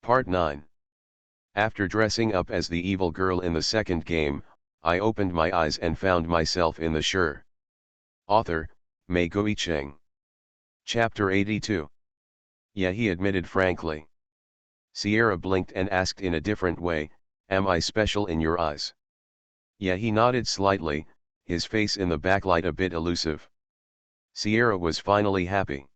Part 9. After dressing up as the evil girl in the second game, I opened my eyes and found myself in the Sure. Author, Mei Guicheng. Chapter 82. Yeah, he admitted frankly. Sierra blinked and asked in a different way, am I special in your eyes? Yeah, he nodded slightly, his face in the backlight a bit elusive. Sierra was finally happy.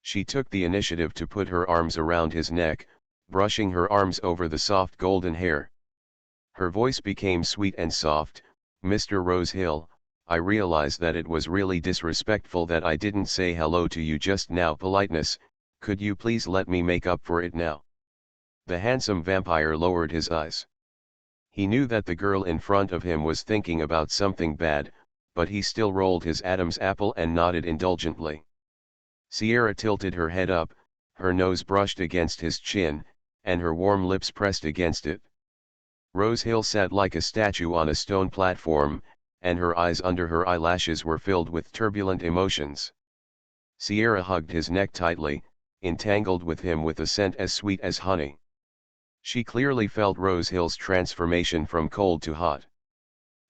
She took the initiative to put her arms around his neck, brushing her arms over the soft golden hair. Her voice became sweet and soft. Mr. Rosehill, I realize that it was really disrespectful that I didn't say hello to you just now. Politeness, could you please let me make up for it now? The handsome vampire lowered his eyes. He knew that the girl in front of him was thinking about something bad, but he still rolled his Adam's apple and nodded indulgently. Sierra tilted her head up, her nose brushed against his chin, and her warm lips pressed against it. Rosehill sat like a statue on a stone platform, and her eyes under her eyelashes were filled with turbulent emotions. Sierra hugged his neck tightly, entangled with him with a scent as sweet as honey. She clearly felt Rosehill's transformation from cold to hot.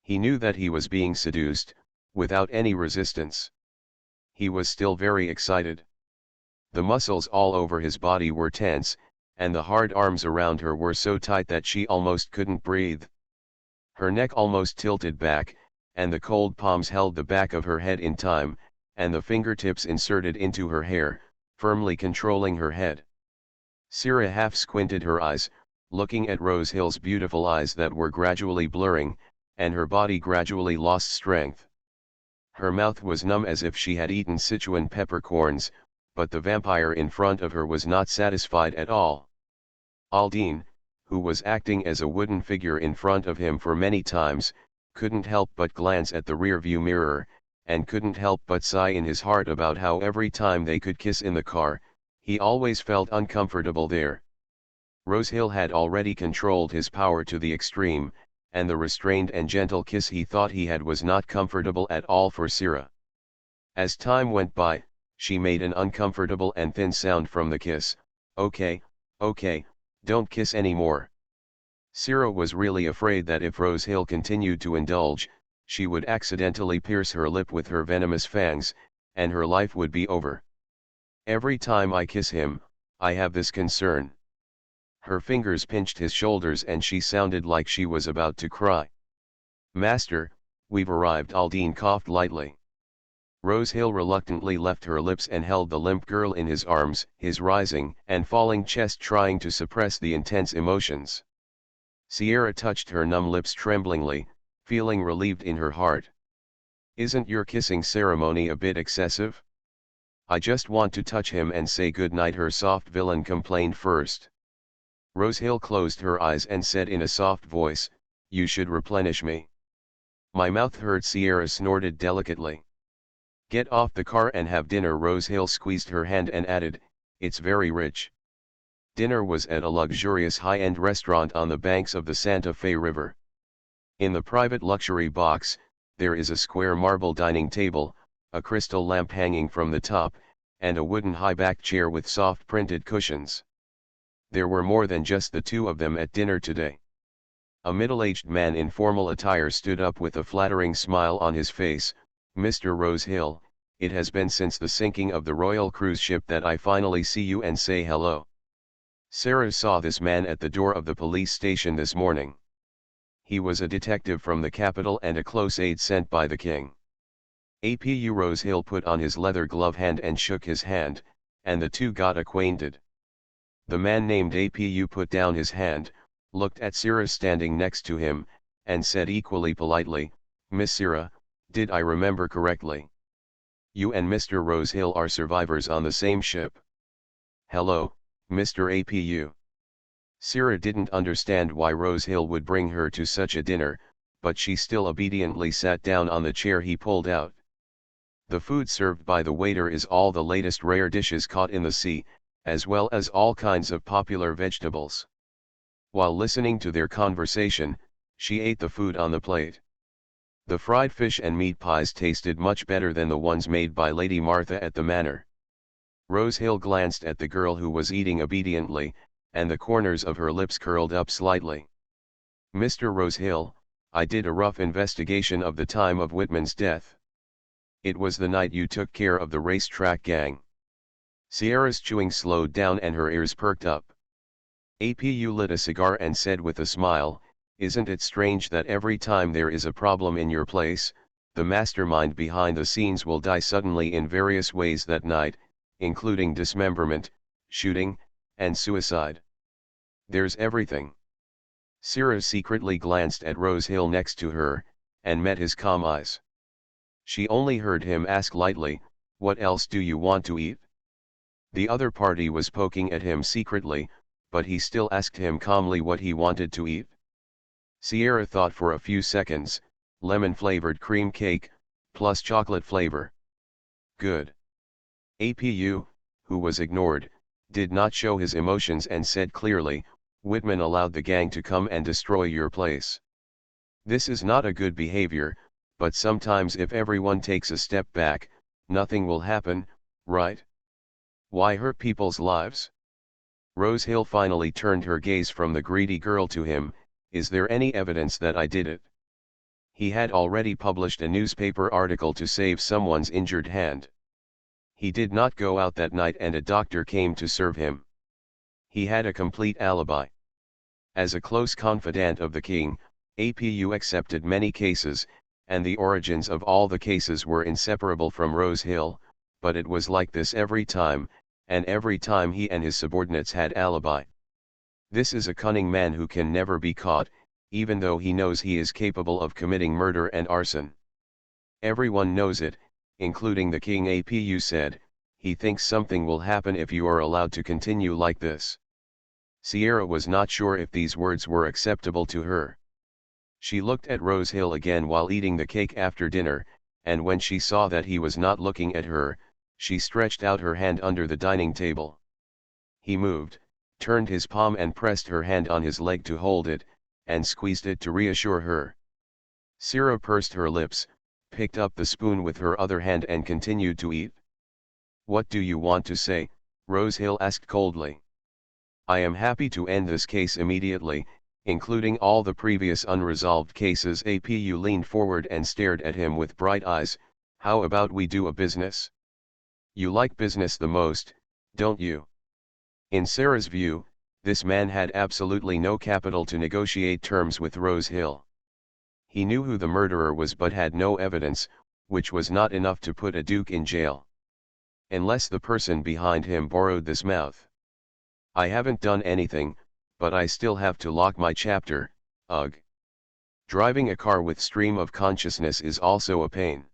He knew that he was being seduced, without any resistance. He was still very excited. The muscles all over his body were tense, and the hard arms around her were so tight that she almost couldn't breathe. Her neck almost tilted back, and the cold palms held the back of her head in time, and the fingertips inserted into her hair, firmly controlling her head. Sierra half squinted her eyes, looking at Rosehill's beautiful eyes that were gradually blurring, and her body gradually lost strength. Her mouth was numb as if she had eaten Sichuan peppercorns, but the vampire in front of her was not satisfied at all. Aldine, who was acting as a wooden figure in front of him for many times, couldn't help but glance at the rearview mirror, and couldn't help but sigh in his heart about how every time they could kiss in the car, he always felt uncomfortable there. Rosehill had already controlled his power to the extreme, and the restrained and gentle kiss he thought he had was not comfortable at all for Sierra. As time went by, she made an uncomfortable and thin sound from the kiss. Okay, don't kiss anymore. Sierra was really afraid that if Rosehill continued to indulge, she would accidentally pierce her lip with her venomous fangs, and her life would be over. Every time I kiss him, I have this concern. Her fingers pinched his shoulders and she sounded like she was about to cry. Master, we've arrived. Aldine coughed lightly. Rosehill reluctantly left her lips and held the limp girl in his arms, his rising and falling chest trying to suppress the intense emotions. Sierra touched her numb lips tremblingly, feeling relieved in her heart. Isn't your kissing ceremony a bit excessive? I just want to touch him and say good night, her soft villain complained first. Rosehill closed her eyes and said in a soft voice, you should replenish me. My mouth hurts. Sierra snorted delicately. Get off the car and have dinner. Rosehill squeezed her hand and added, it's very rich. Dinner was at a luxurious high-end restaurant on the banks of the Santa Fe River. In the private luxury box, there is a square marble dining table, a crystal lamp hanging from the top, and a wooden high-backed chair with soft printed cushions. There were more than just the two of them at dinner today. A middle-aged man in formal attire stood up with a flattering smile on his face. Mr. Rosehill, it has been since the sinking of the Royal cruise ship that I finally see you and say hello. Sarah saw this man at the door of the police station this morning. He was a detective from the capital and a close aide sent by the king. APU Rosehill put on his leather glove hand and shook his hand, and the two got acquainted. The man named APU put down his hand, looked at Sierra standing next to him, and said equally politely, Miss Sierra, did I remember correctly? You and Mr. Rosehill are survivors on the same ship. Hello, Mr. APU. Sierra didn't understand why Rosehill would bring her to such a dinner, but she still obediently sat down on the chair he pulled out. The food served by the waiter is all the latest rare dishes caught in the sea, as well as all kinds of popular vegetables. While listening to their conversation, she ate the food on the plate. The fried fish and meat pies tasted much better than the ones made by Lady Martha at the manor. Rosehill glanced at the girl who was eating obediently, and the corners of her lips curled up slightly. "Mr. Rosehill, I did a rough investigation of the time of Whitman's death. It was the night you took care of the racetrack gang." Sierra's chewing slowed down and her ears perked up. APU lit a cigar and said with a smile, "Isn't it strange that every time there is a problem in your place, the mastermind behind the scenes will die suddenly in various ways that night, including dismemberment, shooting, and suicide? There's everything." Sierra secretly glanced at Rosehill next to her, and met his calm eyes. She only heard him ask lightly, "What else do you want to eat?" The other party was poking at him secretly, but he still asked him calmly what he wanted to eat. Sierra thought for a few seconds, "Lemon-flavored cream cake, plus chocolate flavor." "Good." APU, who was ignored, did not show his emotions and said clearly, "Whitman allowed the gang to come and destroy your place. This is not a good behavior, but sometimes if everyone takes a step back, nothing will happen, right? Why hurt people's lives?" Rosehill finally turned her gaze from the greedy girl to him. "Is there any evidence that I did it?" He had already published a newspaper article to save someone's injured hand. He did not go out that night and a doctor came to serve him. He had a complete alibi. As a close confidant of the king, APU accepted many cases, and the origins of all the cases were inseparable from Rosehill, but it was like this every time, and every time he and his subordinates had alibi. This is a cunning man who can never be caught, even though he knows he is capable of committing murder and arson. Everyone knows it, including the king. APU said, "He thinks something will happen if you are allowed to continue like this." Sierra was not sure if these words were acceptable to her. She looked at Rosehill again while eating the cake after dinner, and when she saw that he was not looking at her, she stretched out her hand under the dining table. He moved, turned his palm and pressed her hand on his leg to hold it, and squeezed it to reassure her. Sierra pursed her lips, picked up the spoon with her other hand and continued to eat. "What do you want to say?" Rosehill asked coldly. "I am happy to end this case immediately, including all the previous unresolved cases." APU leaned forward and stared at him with bright eyes. "How about we do a business? You like business the most, don't you?" In Sarah's view, this man had absolutely no capital to negotiate terms with Rosehill. He knew who the murderer was but had no evidence, which was not enough to put a duke in jail. Unless the person behind him borrowed this mouth. "I haven't done anything, but I still have to lock my chapter, ugh. Driving a car with stream of consciousness is also a pain.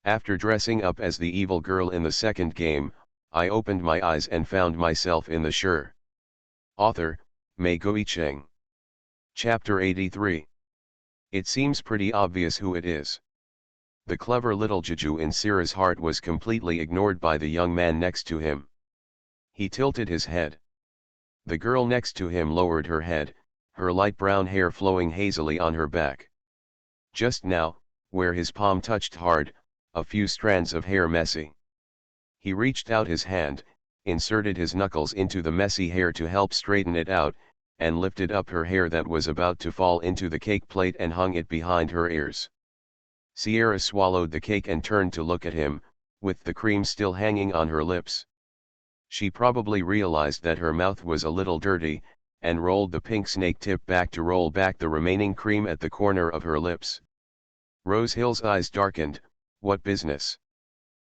After dressing up as the evil girl in the second game, I opened my eyes and found myself in the Sure." Author, Mei Cheng. Chapter 83. It seems pretty obvious who it is. The clever little juju in Sierra's heart was completely ignored by the young man next to him. He tilted his head. The girl next to him lowered her head, her light brown hair flowing hazily on her back. Just now, where his palm touched hard, a few strands of hair messy. He reached out his hand, inserted his knuckles into the messy hair to help straighten it out, and lifted up her hair that was about to fall into the cake plate and hung it behind her ears. Sierra swallowed the cake and turned to look at him, with the cream still hanging on her lips. She probably realized that her mouth was a little dirty, and rolled the pink snake tip back to roll back the remaining cream at the corner of her lips. Rosehill's eyes darkened. "What business?"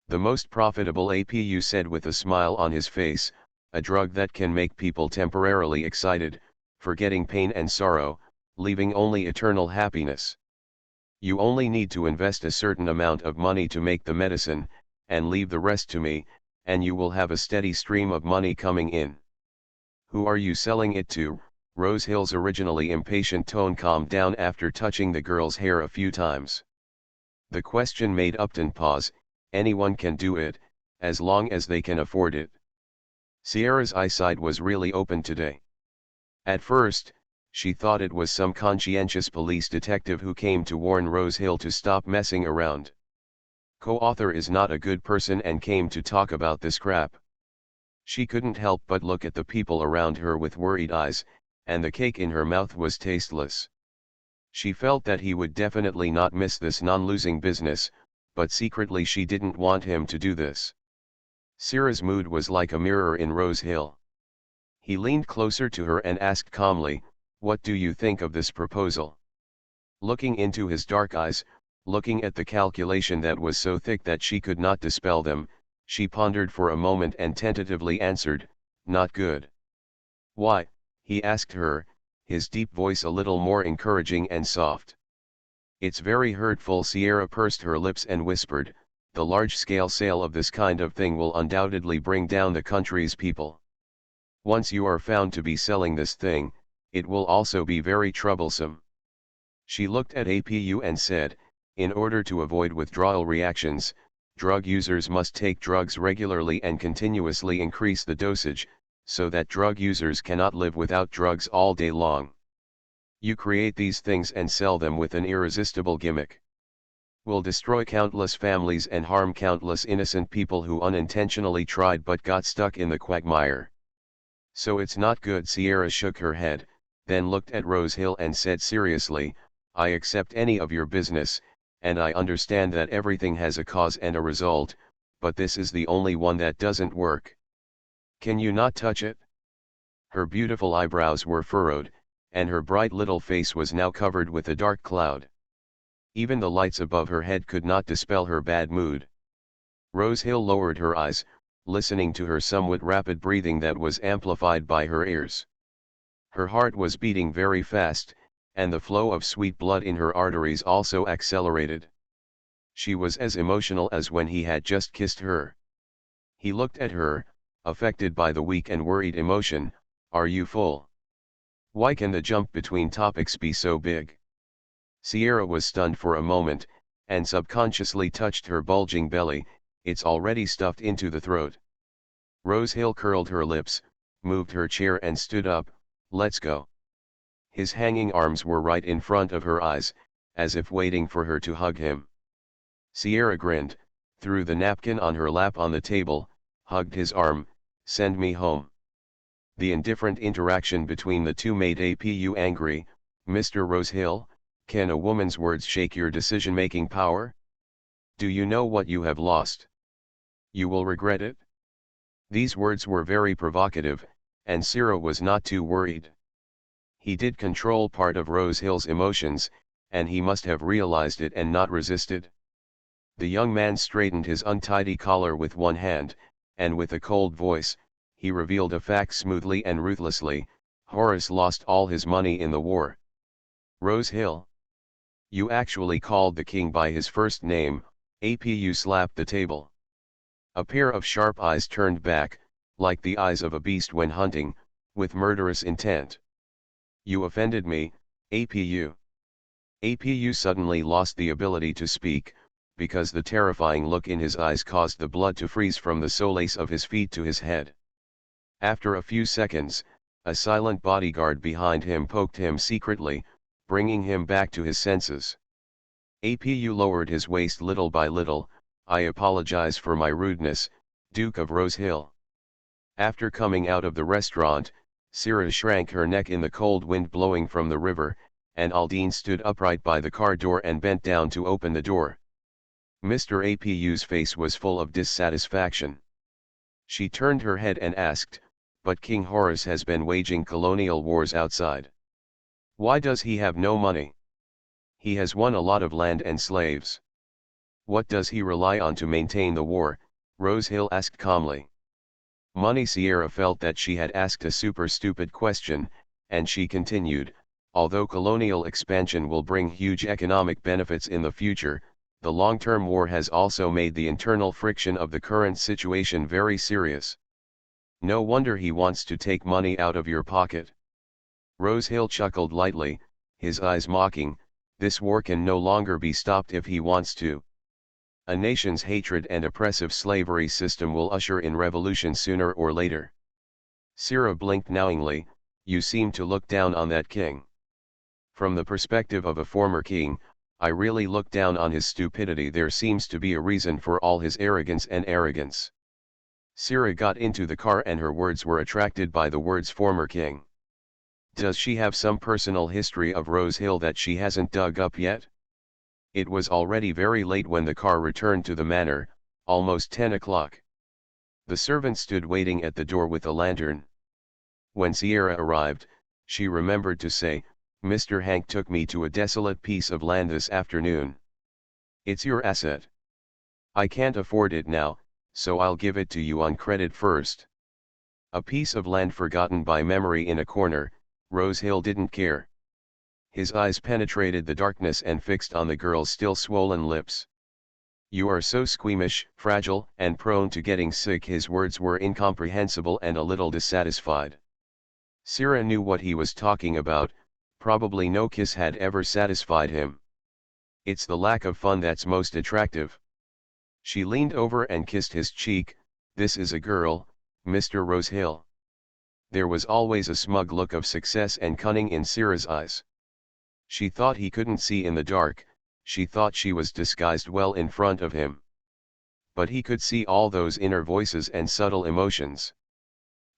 "The most profitable," APU said with a smile on his face, "a drug that can make people temporarily excited, forgetting pain and sorrow, leaving only eternal happiness. You only need to invest a certain amount of money to make the medicine, and leave the rest to me, and you will have a steady stream of money coming in." "Who are you selling it to?" Rosehill's originally impatient tone calmed down after touching the girl's hair a few times. The question made Upton pause. Anyone can do it, as long as they can afford it. Sierra's eyesight was really open today. At first, she thought it was some conscientious police detective who came to warn Rosehill to stop messing around. Co-author is not a good person and came to talk about this crap. She couldn't help but look at the people around her with worried eyes, and the cake in her mouth was tasteless. She felt that he would definitely not miss this non-losing business, but secretly she didn't want him to do this. Sierra's mood was like a mirror in Rose Hill. He leaned closer to her and asked calmly, "What do you think of this proposal?" Looking into his dark eyes, looking at the calculation that was so thick that she could not dispel them, she pondered for a moment and tentatively answered, "Not good." "Why?" he asked her, his deep voice a little more encouraging and soft. "It's very hurtful." Sierra pursed her lips and whispered, "The large-scale sale of this kind of thing will undoubtedly bring down the country's people. Once you are found to be selling this thing, it will also be very troublesome." She looked at APU and said, "In order to avoid withdrawal reactions, drug users must take drugs regularly and continuously increase the dosage, so that drug users cannot live without drugs all day long. You create these things and sell them with an irresistible gimmick. Will destroy countless families and harm countless innocent people who unintentionally tried but got stuck in the quagmire. So it's not good." Sierra shook her head, then looked at Rose Hill and said seriously, "I accept any of your business, and I understand that everything has a cause and a result, but this is the only one that doesn't work. Can you not touch it?" Her beautiful eyebrows were furrowed, and her bright little face was now covered with a dark cloud. Even the lights above her head could not dispel her bad mood. Rose Hill lowered her eyes, listening to her somewhat rapid breathing that was amplified by her ears. Her heart was beating very fast, and the flow of sweet blood in her arteries also accelerated. She was as emotional as when he had just kissed her. He looked at her, affected by the weak and worried emotion. "Are you full? Why can the jump between topics be so big?" Sierra was stunned for a moment, and subconsciously touched her bulging belly. "It's already stuffed into the throat." Rose Hill curled her lips, moved her chair and stood up. "Let's go." His hanging arms were right in front of her eyes, as if waiting for her to hug him. Sierra grinned, threw the napkin on her lap on the table, hugged his arm. "Send me home." The indifferent interaction between the two made APU angry. "Mr. Rosehill, can a woman's words shake your decision-making power? Do you know what you have lost? You will regret it." These words were very provocative, and Sierra was not too worried. He did control part of Rose Hill's emotions, and he must have realized it and not resisted. The young man straightened his untidy collar with one hand, and with a cold voice, he revealed a fact smoothly and ruthlessly: Horace lost all his money in the war. "Rose Hill? You actually called the king by his first name." APU slapped the table. A pair of sharp eyes turned back, like the eyes of a beast when hunting, with murderous intent. "You offended me, APU." APU suddenly lost the ability to speak, because the terrifying look in his eyes caused the blood to freeze from the soles of his feet to his head. After a few seconds, a silent bodyguard behind him poked him secretly, bringing him back to his senses. APU lowered his waist little by little. "I apologize for my rudeness, Duke of Rose Hill." After coming out of the restaurant, Sierra shrank her neck in the cold wind blowing from the river, and Aldine stood upright by the car door and bent down to open the door. Mr. APU's face was full of dissatisfaction. She turned her head and asked, "But King Horus has been waging colonial wars outside. Why does he have no money? He has won a lot of land and slaves. What does he rely on to maintain the war?" Rose Hill asked calmly. Money. Sierra felt that she had asked a super stupid question, and she continued, "Although colonial expansion will bring huge economic benefits in the future, the long-term war has also made the internal friction of the current situation very serious. No wonder he wants to take money out of your pocket." Rose Hill chuckled lightly, his eyes mocking. "This war can no longer be stopped if he wants to. A nation's hatred and oppressive slavery system will usher in revolution sooner or later." Sierra blinked knowingly. "You seem to look down on that king." "From the perspective of a former king, I really look down on his stupidity. There seems to be a reason for all his arrogance and arrogance. Sierra got into the car and her words were attracted by the words former king. Does she have some personal history of Rose Hill that she hasn't dug up yet? It was already very late when the car returned to the manor, almost 10 o'clock. The servant stood waiting at the door with a lantern. When Sierra arrived, she remembered to say, "Mr. Hank took me to a desolate piece of land this afternoon. It's your asset. I can't afford it now, so I'll give it to you on credit first." A piece of land forgotten by memory in a corner, Rose Hill didn't care. His eyes penetrated the darkness and fixed on the girl's still swollen lips. "You are so squeamish, fragile, and prone to getting sick." His words were incomprehensible and a little dissatisfied. Sierra knew what he was talking about, probably no kiss had ever satisfied him. It's the lack of fun that's most attractive. She leaned over and kissed his cheek. "This is a girl, Mr. Rose Hill." There was always a smug look of success and cunning in Sierra's eyes. She thought he couldn't see in the dark, she thought she was disguised well in front of him. But he could see all those inner voices and subtle emotions.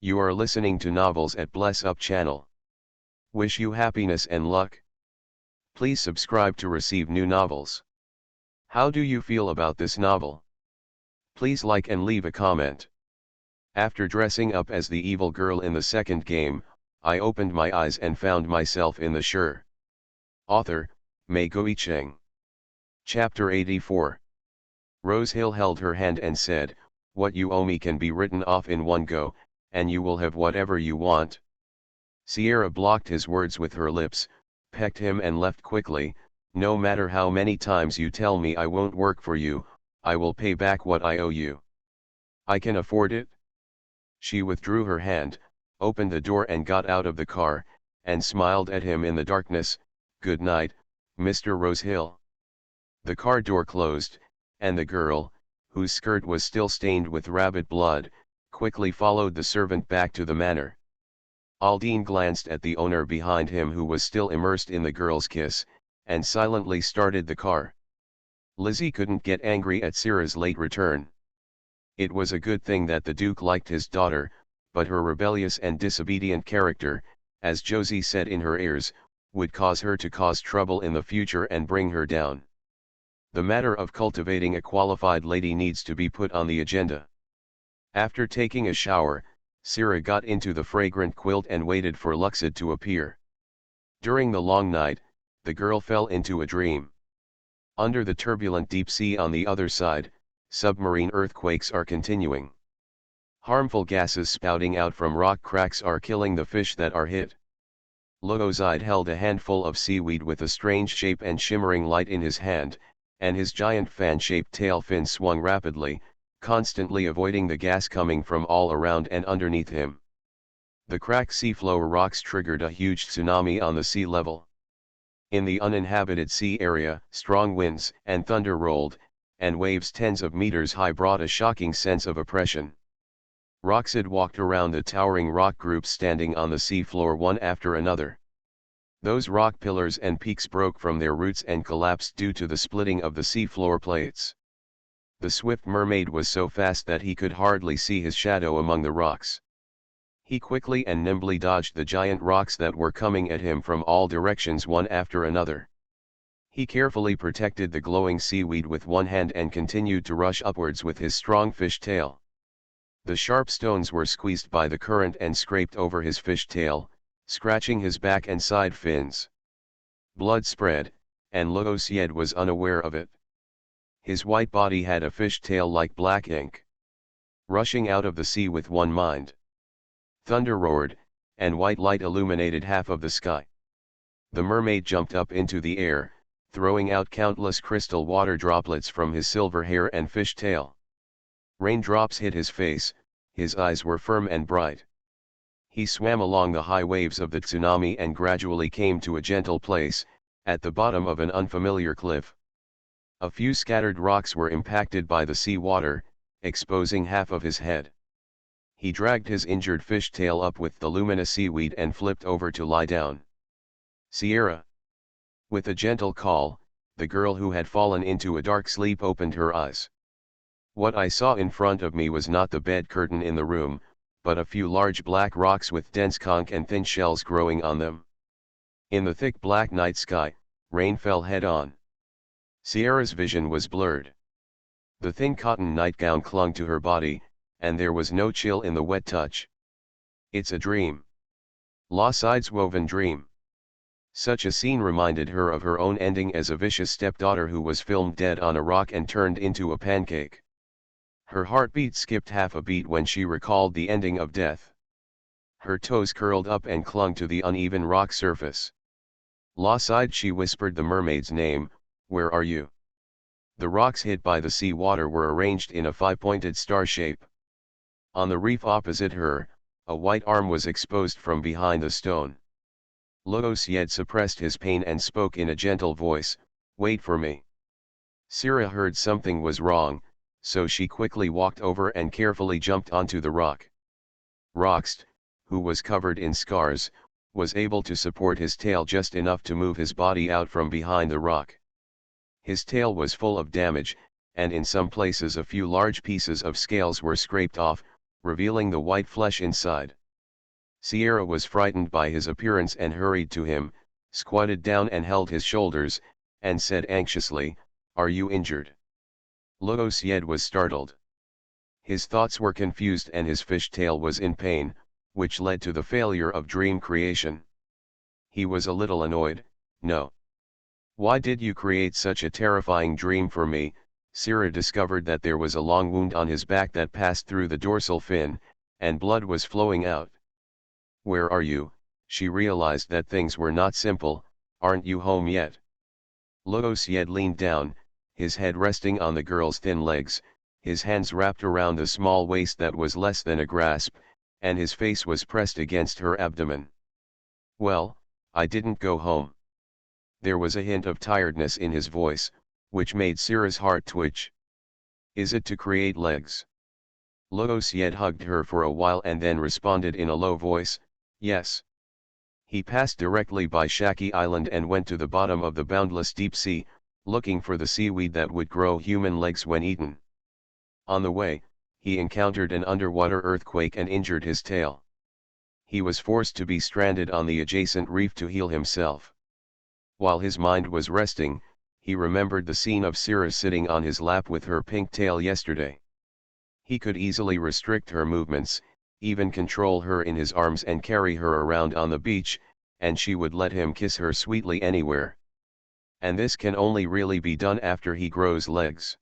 You are listening to Novels at Bless Up channel. Wish you happiness and luck. Please subscribe to receive new novels. How do you feel about this novel? Please like and leave a comment. After dressing up as the evil girl in the second game, I opened my eyes and found myself in the Sure. Author, Mei Cheng. Chapter 84. Rose Hill held her hand and said, "What you owe me can be written off in one go, and you will have whatever you want." Sierra blocked his words with her lips, pecked him and left quickly. "No matter how many times you tell me I won't work for you, I will pay back what I owe you. I can afford it." She withdrew her hand, opened the door and got out of the car, and smiled at him in the darkness. "Good night, Mr. Rose Hill." The car door closed, and the girl, whose skirt was still stained with rabbit blood, quickly followed the servant back to the manor. Aldine glanced at the owner behind him who was still immersed in the girl's kiss, and silently started the car. Lizzie couldn't get angry at Sierra's late return. It was a good thing that the Duke liked his daughter, but her rebellious and disobedient character, as Josie said in her ears, would cause her to cause trouble in the future and bring her down. The matter of cultivating a qualified lady needs to be put on the agenda. After taking a shower, Sierra got into the fragrant quilt and waited for Luxid to appear. During the long night, the girl fell into a dream. Under the turbulent deep sea on the other side, submarine earthquakes are continuing. Harmful gases spouting out from rock cracks are killing the fish that are hit. Logozide held a handful of seaweed with a strange shape and shimmering light in his hand, and his giant fan-shaped tail fin swung rapidly, constantly avoiding the gas coming from all around and underneath him. The cracked seafloor rocks triggered a huge tsunami on the sea level. In the uninhabited sea area, strong winds and thunder rolled, and waves tens of meters high brought a shocking sense of oppression. Roxid walked around the towering rock groups standing on the sea floor one after another. Those rock pillars and peaks broke from their roots and collapsed due to the splitting of the seafloor plates. The swift mermaid was so fast that he could hardly see his shadow among the rocks. He quickly and nimbly dodged the giant rocks that were coming at him from all directions one after another. He carefully protected the glowing seaweed with one hand and continued to rush upwards with his strong fish tail. The sharp stones were squeezed by the current and scraped over his fish tail, scratching his back and side fins. Blood spread, and Logosied was unaware of it. His white body had a fish tail like black ink. Rushing out of the sea with one mind. Thunder roared, and white light illuminated half of the sky. The mermaid jumped up into the air, throwing out countless crystal water droplets from his silver hair and fish tail. Raindrops hit his face, his eyes were firm and bright. He swam along the high waves of the tsunami and gradually came to a gentle place, at the bottom of an unfamiliar cliff. A few scattered rocks were impacted by the sea water, exposing half of his head. He dragged his injured fish tail up with the luminous seaweed and flipped over to lie down. "Sierra!" With a gentle call, the girl who had fallen into a dark sleep opened her eyes. What I saw in front of me was not the bed curtain in the room, but a few large black rocks with dense conch and thin shells growing on them. In the thick black night sky, rain fell head-on. Sierra's vision was blurred. The thin cotton nightgown clung to her body, and there was no chill in the wet touch. It's a dream. Lawside's woven dream. Such a scene reminded her of her own ending as a vicious stepdaughter who was filmed dead on a rock and turned into a pancake. Her heartbeat skipped half a beat when she recalled the ending of death. Her toes curled up and clung to the uneven rock surface. Lawside, she whispered the mermaid's name, "Where are you?" The rocks hit by the sea water were arranged in a five-pointed star shape. On the reef opposite her, a white arm was exposed from behind the stone. Logosied suppressed his pain and spoke in a gentle voice, "Wait for me." Sierra heard something was wrong, so she quickly walked over and carefully jumped onto the rock. Roxt, who was covered in scars, was able to support his tail just enough to move his body out from behind the rock. His tail was full of damage, and in some places a few large pieces of scales were scraped off, revealing the white flesh inside. Sierra was frightened by his appearance and hurried to him, squatted down and held his shoulders, and said anxiously, "Are you injured?" Logosied was startled. His thoughts were confused and his fish tail was in pain, which led to the failure of dream creation. He was a little annoyed. "No. Why did you create such a terrifying dream for me?" Sierra discovered that there was a long wound on his back that passed through the dorsal fin, and blood was flowing out. "Where are you?" She realized that things were not simple. "Aren't you home yet?" Logosied leaned down, his head resting on the girl's thin legs, his hands wrapped around the small waist that was less than a grasp, and his face was pressed against her abdomen. "Well, I didn't go home." There was a hint of tiredness in his voice, which made Sierra's heart twitch. "Is it to create legs?" Logosied hugged her for a while and then responded in a low voice, "Yes." He passed directly by Shaki Island and went to the bottom of the boundless deep sea, looking for the seaweed that would grow human legs when eaten. On the way, he encountered an underwater earthquake and injured his tail. He was forced to be stranded on the adjacent reef to heal himself. While his mind was resting, he remembered the scene of Sierra sitting on his lap with her pink tail yesterday. He could easily restrict her movements, even control her in his arms and carry her around on the beach, and she would let him kiss her sweetly anywhere. And this can only really be done after he grows legs.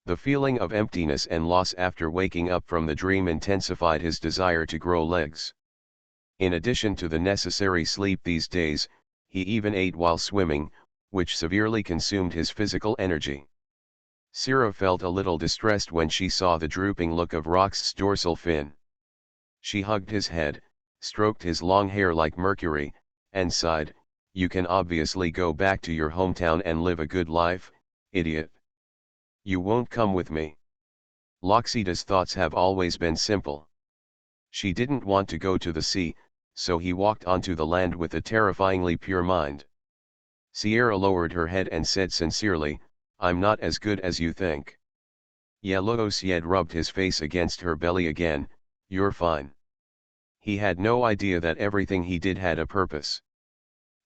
The feeling of emptiness and loss after waking up from the dream intensified his desire to grow legs. In addition to the necessary sleep these days, he even ate while swimming, which severely consumed his physical energy. Sierra felt a little distressed when she saw the drooping look of Rox's dorsal fin. She hugged his head, stroked his long hair like Mercury, and sighed, "You can obviously go back to your hometown and live a good life, idiot. You won't come with me." Loxida's thoughts have always been simple. She didn't want to go to the sea, so he walked onto the land with a terrifyingly pure mind. Sierra lowered her head and said sincerely, "I'm not as good as you think." Logosied rubbed his face against her belly again, "You're fine." He had no idea that everything he did had a purpose.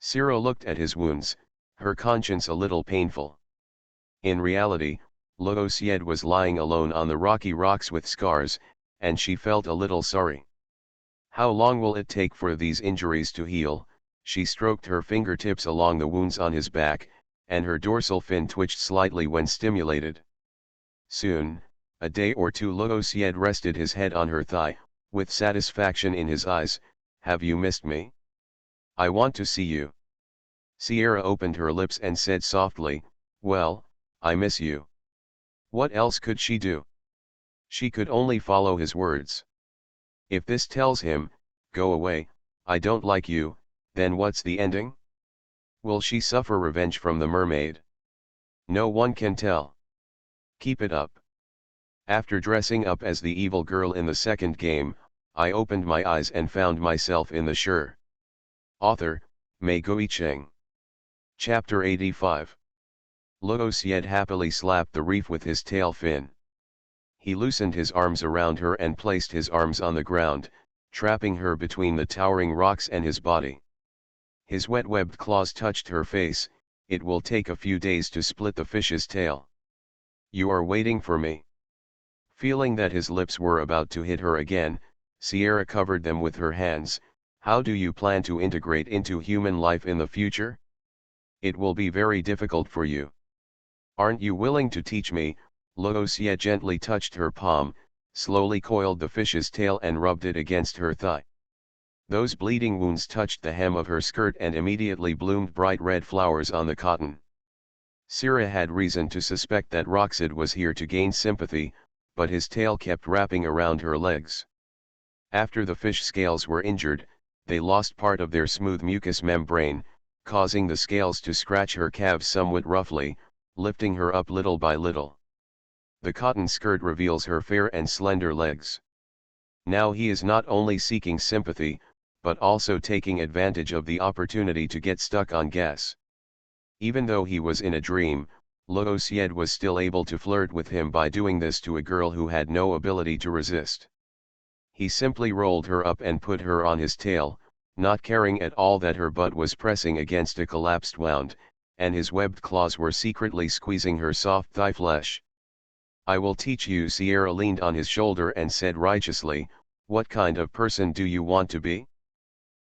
Sierra looked at his wounds, her conscience a little painful. In reality, Logosied was lying alone on the rocky rocks with scars, and she felt a little sorry. "How long will it take for these injuries to heal?" She stroked her fingertips along the wounds on his back, and her dorsal fin twitched slightly when stimulated. "Soon, a day or two." Logosied rested his head on her thigh, with satisfaction in his eyes. "Have you missed me? I want to see you." Sierra opened her lips and said softly, "Well, I miss you." What else could she do? She could only follow his words. If this tells him, "Go away, I don't like you," then what's the ending? Will she suffer revenge from the mermaid? No one can tell. Keep it up. After dressing up as the evil girl in the second game, I opened my eyes and found myself in the shore. Author, Mei Cheng. Chapter 85. Logosied happily slapped the reef with his tail fin. He loosened his arms around her and placed his arms on the ground, trapping her between the towering rocks and his body. His wet webbed claws touched her face. It will take a few days to split the fish's tail. You are waiting for me. Feeling that his lips were about to hit her again, Sierra covered them with her hands. How do you plan to integrate into human life in the future? It will be very difficult for you. Aren't you willing to teach me? Luoxie gently touched her palm, slowly coiled the fish's tail and rubbed it against her thigh. Those bleeding wounds touched the hem of her skirt and immediately bloomed bright red flowers on the cotton. Sierra had reason to suspect that Roxid was here to gain sympathy, but his tail kept wrapping around her legs. After the fish scales were injured, they lost part of their smooth mucous membrane, causing the scales to scratch her calves somewhat roughly, lifting her up little by little. The cotton skirt reveals her fair and slender legs. Now he is not only seeking sympathy, but also taking advantage of the opportunity to get stuck on gas. Even though he was in a dream, Luoxie was still able to flirt with him by doing this to a girl who had no ability to resist. He simply rolled her up and put her on his tail, not caring at all that her butt was pressing against a collapsed wound, and his webbed claws were secretly squeezing her soft thigh flesh. I will teach you. Sierra leaned on his shoulder and said righteously, what kind of person do you want to be?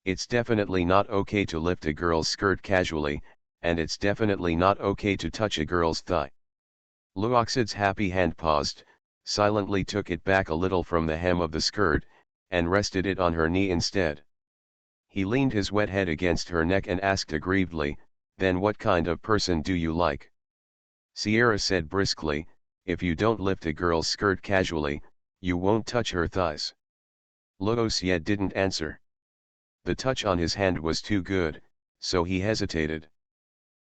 It's definitely not okay to lift a girl's skirt casually, and it's definitely not okay to touch a girl's thigh. Luoxid's happy hand paused, silently took it back a little from the hem of the skirt, and rested it on her knee instead. He leaned his wet head against her neck and asked aggrievedly, then what kind of person do you like? Sierra said briskly, if you don't lift a girl's skirt casually, you won't touch her thighs. Luoxie didn't answer. The touch on his hand was too good, so he hesitated.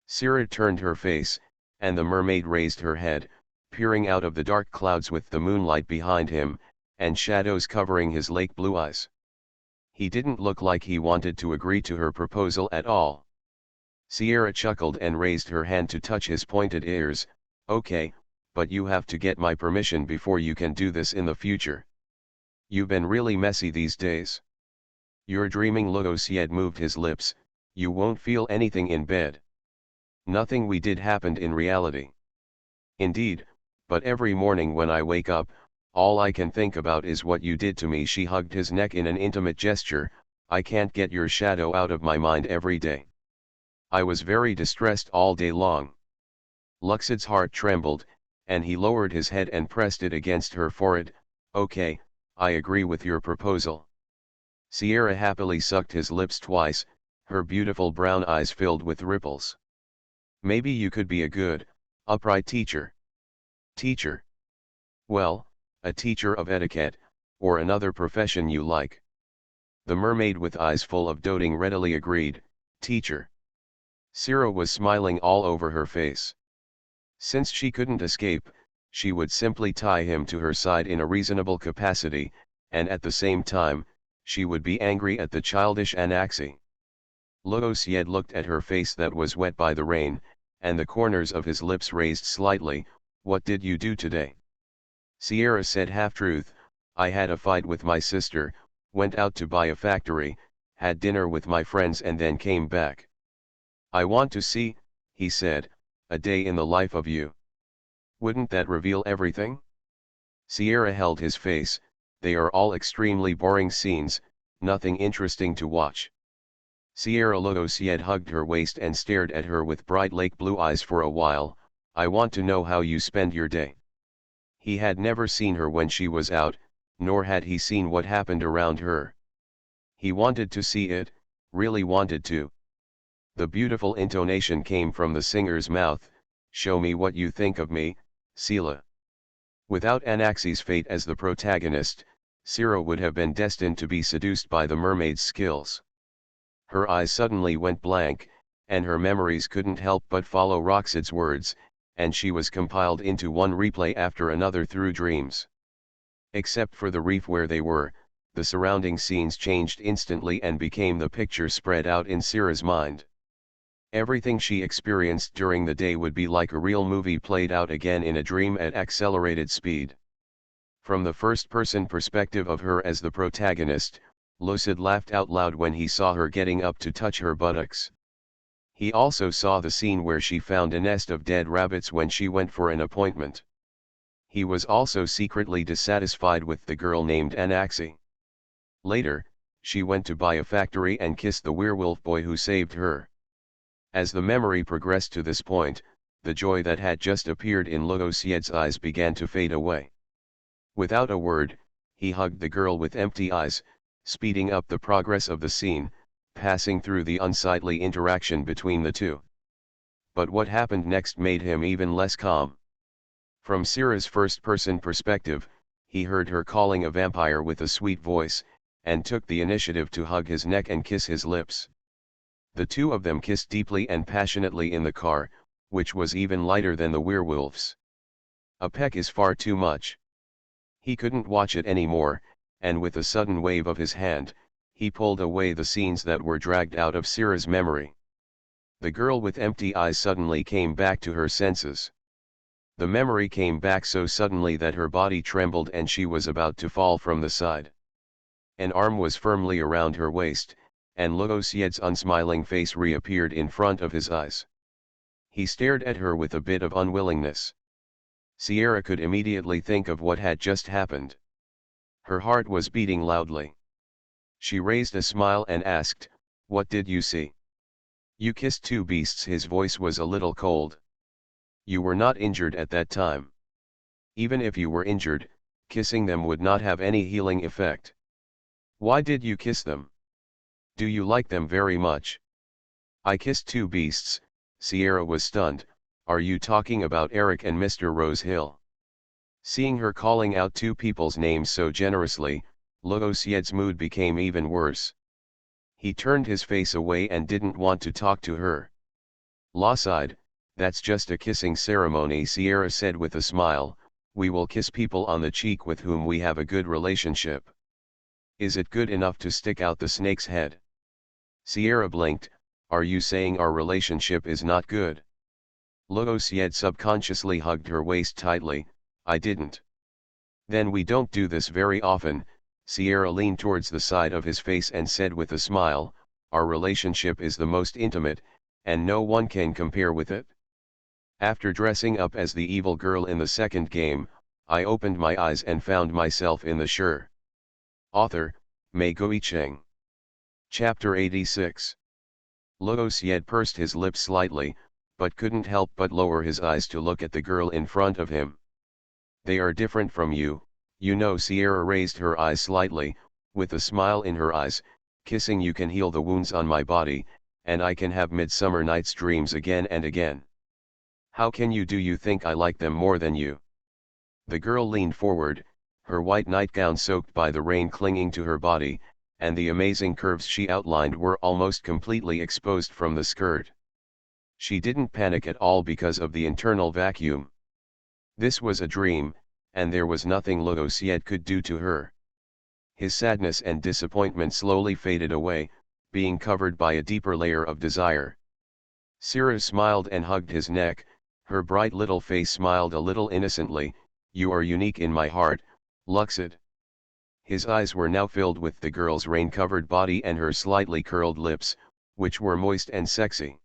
Sierra turned her face, and the mermaid raised her head, peering out of the dark clouds with the moonlight behind him, and shadows covering his lake blue eyes. He didn't look like he wanted to agree to her proposal at all. Sierra chuckled and raised her hand to touch his pointed ears. Okay, but you have to get my permission before you can do this in the future. You've been really messy these days. You're dreaming. Luoxie moved his lips. You won't feel anything in bed. Nothing we did happened in reality. Indeed, but every morning when I wake up, all I can think about is what you did to me. She hugged his neck in an intimate gesture. I can't get your shadow out of my mind every day. I was very distressed all day long. Luoxid's heart trembled, and he lowered his head and pressed it against her forehead. Okay, I agree with your proposal. Sierra happily sucked his lips twice, her beautiful brown eyes filled with ripples. Maybe you could be a good, upright teacher. Teacher? Well, a teacher of etiquette, or another profession you like. The mermaid with eyes full of doting readily agreed, teacher. Sierra was smiling all over her face. Since she couldn't escape, she would simply tie him to her side in a reasonable capacity, and at the same time, she would be angry at the childish Anaxi. Luoxie looked at her face that was wet by the rain, and the corners of his lips raised slightly. What did you do today? Sierra said half-truth, I had a fight with my sister, went out to buy a factory, had dinner with my friends and then came back. I want to see, he said, a day in the life of you. Wouldn't that reveal everything? Sierra held his face. They are all extremely boring scenes, nothing interesting to watch. Sierra Luoxie hugged her waist and stared at her with bright lake blue eyes for a while. I want to know how you spend your day. He had never seen her when she was out, nor had he seen what happened around her. He wanted to see it, really wanted to. The beautiful intonation came from the singer's mouth, show me what you think of me, Sela. Without Anaxi's fate as the protagonist, Sierra would have been destined to be seduced by the mermaid's skills. Her eyes suddenly went blank, and her memories couldn't help but follow Roxid's words, and she was compiled into one replay after another through dreams. Except for the reef where they were, the surrounding scenes changed instantly and became the picture spread out in Sierra's mind. Everything she experienced during the day would be like a real movie played out again in a dream at accelerated speed. From the first-person perspective of her as the protagonist, Lucid laughed out loud when he saw her getting up to touch her buttocks. He also saw the scene where she found a nest of dead rabbits when she went for an appointment. He was also secretly dissatisfied with the girl named Anaxi. Later, she went to buy a factory and kissed the werewolf boy who saved her. As the memory progressed to this point, the joy that had just appeared in Logosied's eyes began to fade away. Without a word, he hugged the girl with empty eyes, speeding up the progress of the scene, passing through the unsightly interaction between the two. But what happened next made him even less calm. From Syrah's first-person perspective, he heard her calling a vampire with a sweet voice, and took the initiative to hug his neck and kiss his lips. The two of them kissed deeply and passionately in the car, which was even lighter than the werewolf's. A peck is far too much. He couldn't watch it anymore, and with a sudden wave of his hand, he pulled away the scenes that were dragged out of Syrah's memory. The girl with empty eyes suddenly came back to her senses. The memory came back so suddenly that her body trembled and she was about to fall from the side. An arm was firmly around her waist, and Logosied's unsmiling face reappeared in front of his eyes. He stared at her with a bit of unwillingness. Sierra could immediately think of what had just happened. Her heart was beating loudly. She raised a smile and asked, "What did you see?" "You kissed two beasts." His voice was a little cold. "You were not injured at that time. Even if you were injured, kissing them would not have any healing effect. Why did you kiss them? Do you like them very much?" "I kissed two beasts." Sierra was stunned. "Are you talking about Eric and Mr. Rosehill?" Seeing her calling out two people's names so generously, Logosied's mood became even worse. He turned his face away and didn't want to talk to her. "La sighed, that's just a kissing ceremony," Sierra said with a smile. "We will kiss people on the cheek with whom we have a good relationship. Is it good enough to stick out the snake's head?" Sierra blinked. "Are you saying our relationship is not good?" Logosied subconsciously hugged her waist tightly. "I didn't." "Then we don't do this very often." Sierra leaned towards the side of his face and said with a smile, "Our relationship is the most intimate, and no one can compare with it. After dressing up as the evil girl in the second game, I opened my eyes and found myself in the Sure. Author, Mei Guicheng. Chapter 86. Logosied pursed his lips slightly, but couldn't help but lower his eyes to look at the girl in front of him. "They are different from you, you know." Sierra raised her eyes slightly, with a smile in her eyes. "Kissing you can heal the wounds on my body, and I can have midsummer night's dreams again and again. How can you? Do you think I like them more than you?" The girl leaned forward, her white nightgown soaked by the rain clinging to her body, and the amazing curves she outlined were almost completely exposed from the skirt. She didn't panic at all because of the internal vacuum. This was a dream, and there was nothing Logosied could do to her. His sadness and disappointment slowly faded away, being covered by a deeper layer of desire. Syrah smiled and hugged his neck. Her bright little face smiled a little innocently. "You are unique in my heart, Luxid." His eyes were now filled with the girl's rain-covered body and her slightly curled lips, which were moist and sexy.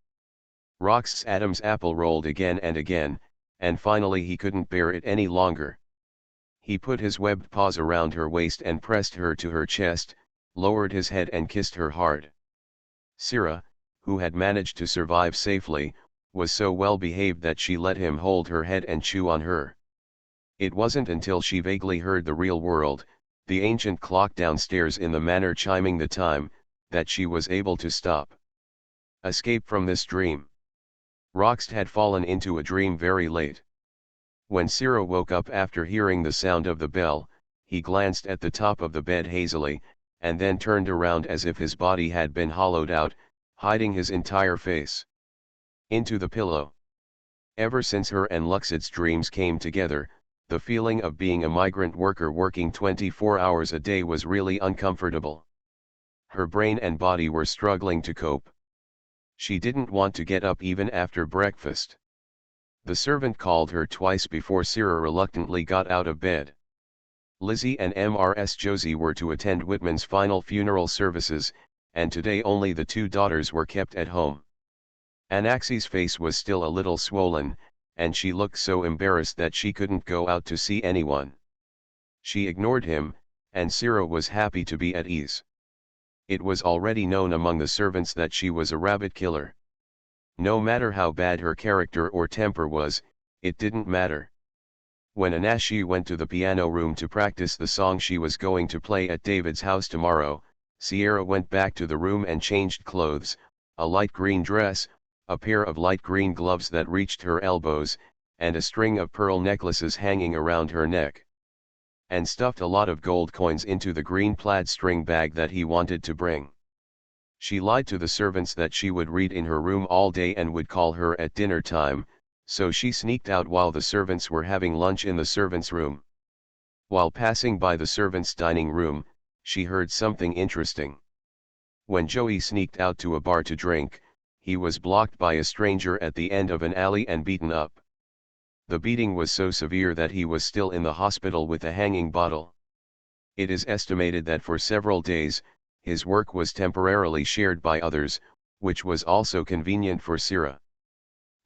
Rox's Adam's apple rolled again and again, and finally he couldn't bear it any longer. He put his webbed paws around her waist and pressed her to her chest, lowered his head and kissed her hard. Syrah, who had managed to survive safely, was so well behaved that she let him hold her head and chew on her. It wasn't until she vaguely heard the real world, the ancient clock downstairs in the manor chiming the time, that she was able to stop. Escape from this dream. Rox had fallen into a dream very late. When Syrah woke up after hearing the sound of the bell, he glanced at the top of the bed hazily, and then turned around as if his body had been hollowed out, hiding his entire face. Into the pillow. Ever since her and Luxid's dreams came together, the feeling of being a migrant worker working 24 hours a day was really uncomfortable. Her brain and body were struggling to cope. She didn't want to get up even after breakfast. The servant called her twice before Syrah reluctantly got out of bed. Lizzie and Mrs. Josie were to attend Whitman's final funeral services, and today only the two daughters were kept at home. Anaxi's face was still a little swollen, and she looked so embarrassed that she couldn't go out to see anyone. She ignored him, and Syrah was happy to be at ease. It was already known among the servants that she was a rabbit killer. No matter how bad her character or temper was, it didn't matter. When Anashi went to the piano room to practice the song she was going to play at David's house tomorrow, Sierra went back to the room and changed clothes, a light green dress, a pair of light green gloves that reached her elbows, and a string of pearl necklaces hanging around her neck. And stuffed a lot of gold coins into the green plaid string bag that he wanted to bring. She lied to the servants that she would read in her room all day and would call her at dinner time, so she sneaked out while the servants were having lunch in the servants' room. While passing by the servants' dining room, she heard something interesting. When Joey sneaked out to a bar to drink, he was blocked by a stranger at the end of an alley and beaten up. The beating was so severe that he was still in the hospital with a hanging bottle. It is estimated that for several days, his work was temporarily shared by others, which was also convenient for Syrah.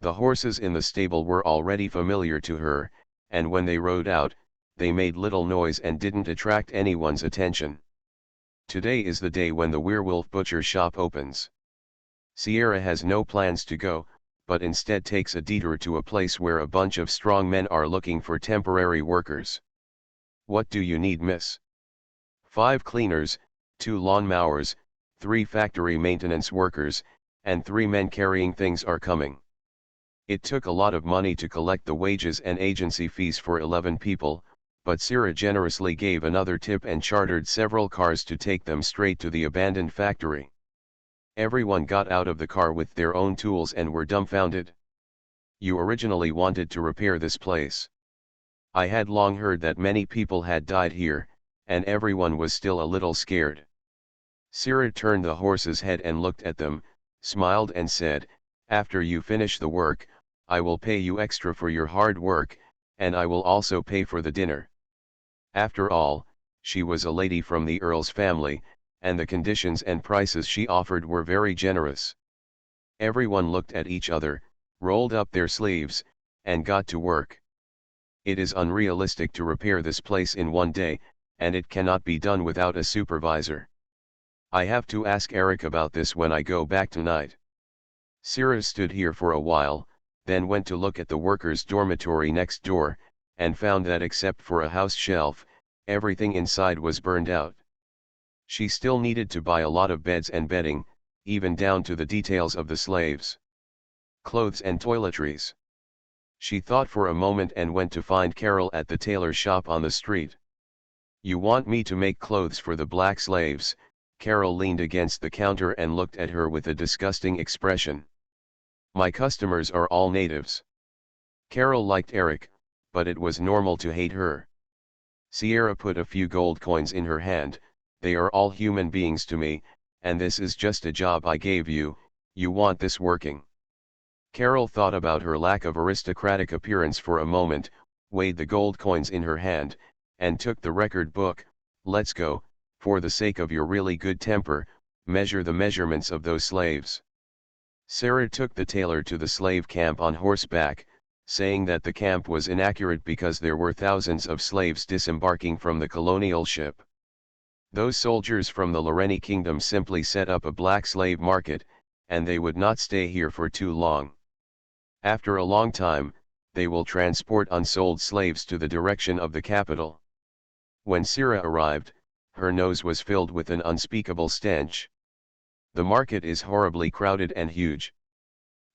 The horses in the stable were already familiar to her, and when they rode out, they made little noise and didn't attract anyone's attention. Today is the day when the werewolf butcher shop opens. Sierra has no plans to go, but instead takes a detour to a place where a bunch of strong men are looking for temporary workers. What do you need, miss? 5 cleaners, 2 lawn mowers, 3 factory maintenance workers, and 3 men carrying things are coming. It took a lot of money to collect the wages and agency fees for 11 people, but Syrah generously gave another tip and chartered several cars to take them straight to the abandoned factory. Everyone got out of the car with their own tools and were dumbfounded. You originally wanted to repair this place. I had long heard that many people had died here, and everyone was still a little scared. Syrah turned the horse's head and looked at them, smiled and said, after you finish the work, I will pay you extra for your hard work, and I will also pay for the dinner. After all, she was a lady from the Earl's family, and the conditions and prices she offered were very generous. Everyone looked at each other, rolled up their sleeves, and got to work. It is unrealistic to repair this place in one day, and it cannot be done without a supervisor. I have to ask Eric about this when I go back tonight. Syrah stood here for a while, then went to look at the workers' dormitory next door, and found that except for a house shelf, everything inside was burned out. She still needed to buy a lot of beds and bedding, even down to the details of the slaves. Clothes and toiletries. She thought for a moment and went to find Carol at the tailor shop on the street. You want me to make clothes for the black slaves? Carol leaned against the counter and looked at her with a disgusting expression. My customers are all natives. Carol liked Eric, but it was normal to hate her. Sierra put a few gold coins in her hand. They are all human beings to me, and this is just a job I gave you. You want this working? Carol thought about her lack of aristocratic appearance for a moment, weighed the gold coins in her hand, and took the record book. Let's go, for the sake of your really good temper, measure the measurements of those slaves. Sarah took the tailor to the slave camp on horseback, saying that the camp was inaccurate because there were thousands of slaves disembarking from the colonial ship. Those soldiers from the Loreni kingdom simply set up a black slave market, and they would not stay here for too long. After a long time, they will transport unsold slaves to the direction of the capital. When Syrah arrived, her nose was filled with an unspeakable stench. The market is horribly crowded and huge.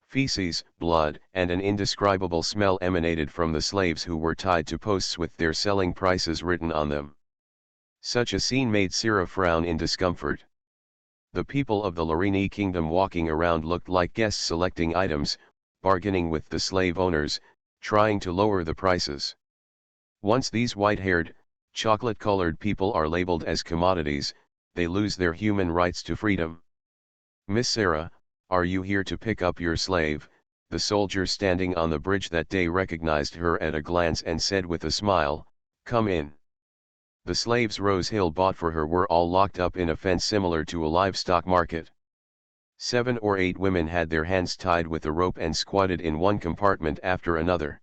Feces, blood, and an indescribable smell emanated from the slaves who were tied to posts with their selling prices written on them. Such a scene made Syrah frown in discomfort. The people of the Loreni kingdom walking around looked like guests selecting items, bargaining with the slave owners, trying to lower the prices. Once these white-haired, chocolate-colored people are labeled as commodities, they lose their human rights to freedom. Miss Sarah, are you here to pick up your slave? The soldier standing on the bridge that day recognized her at a glance and said with a smile, come in. The slaves Rose Hill bought for her were all locked up in a fence similar to a livestock market. 7 or 8 women had their hands tied with a rope and squatted in one compartment after another.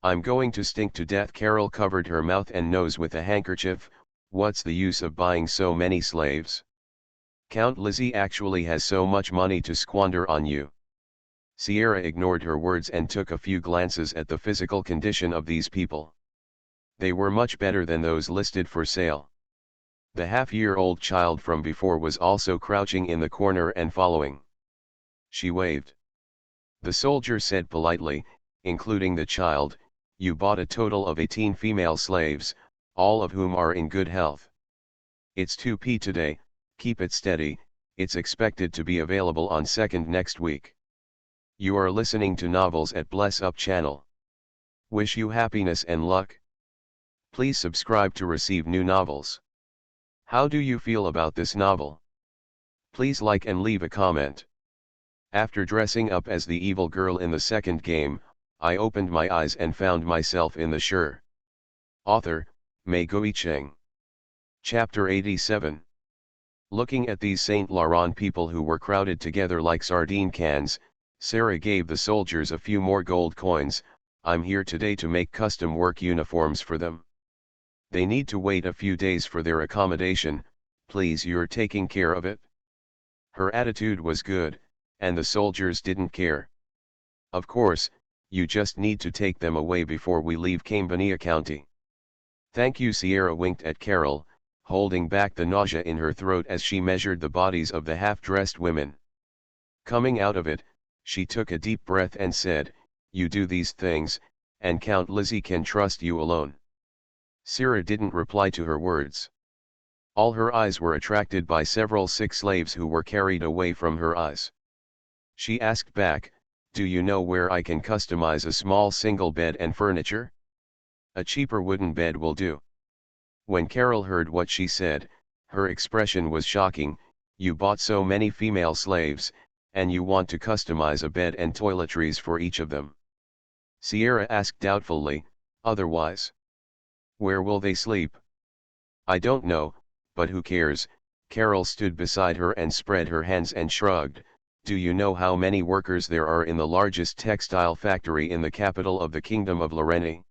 "I'm going to stink to death." Carol covered her mouth and nose with a handkerchief. "What's the use of buying so many slaves? Count Lizzie actually has so much money to squander on you." Sierra ignored her words and took a few glances at the physical condition of these people. They were much better than those listed for sale. The half-year-old child from before was also crouching in the corner and following. She waved. The soldier said politely, including the child, "You bought a total of 18 female slaves, all of whom are in good health. It's 2p today, keep it steady, it's expected to be available on 2nd next week. You are listening to Novels at Bless Up channel. Wish you happiness and luck. Please subscribe to receive new novels. How do you feel about this novel? Please like and leave a comment. After dressing up as the evil girl in the second game, I opened my eyes and found myself in the Sure. Author, Mei Guicheng. Chapter 87. Looking at these Saint Laurent people who were crowded together like sardine cans, Sarah gave the soldiers a few more gold coins. "I'm here today to make custom work uniforms for them. They need to wait a few days for their accommodation, please, you're taking care of it?" Her attitude was good, and the soldiers didn't care. "Of course, you just need to take them away before we leave Cambania County." "Thank you." Sierra winked at Carol, holding back the nausea in her throat as she measured the bodies of the half-dressed women. Coming out of it, she took a deep breath and said, "You do these things, and Count Lizzie can trust you alone." Sarah didn't reply to her words. All her eyes were attracted by several sick slaves who were carried away from her eyes. She asked back, "Do you know where I can customize a small single bed and furniture? A cheaper wooden bed will do." When Carol heard what she said, her expression was shocking. "You bought so many female slaves, and you want to customize a bed and toiletries for each of them?" Sierra asked doubtfully, "Otherwise, where will they sleep?" "I don't know, but who cares?" Carol stood beside her and spread her hands and shrugged. "Do you know how many workers there are in the largest textile factory in the capital of the Kingdom of Lorraine?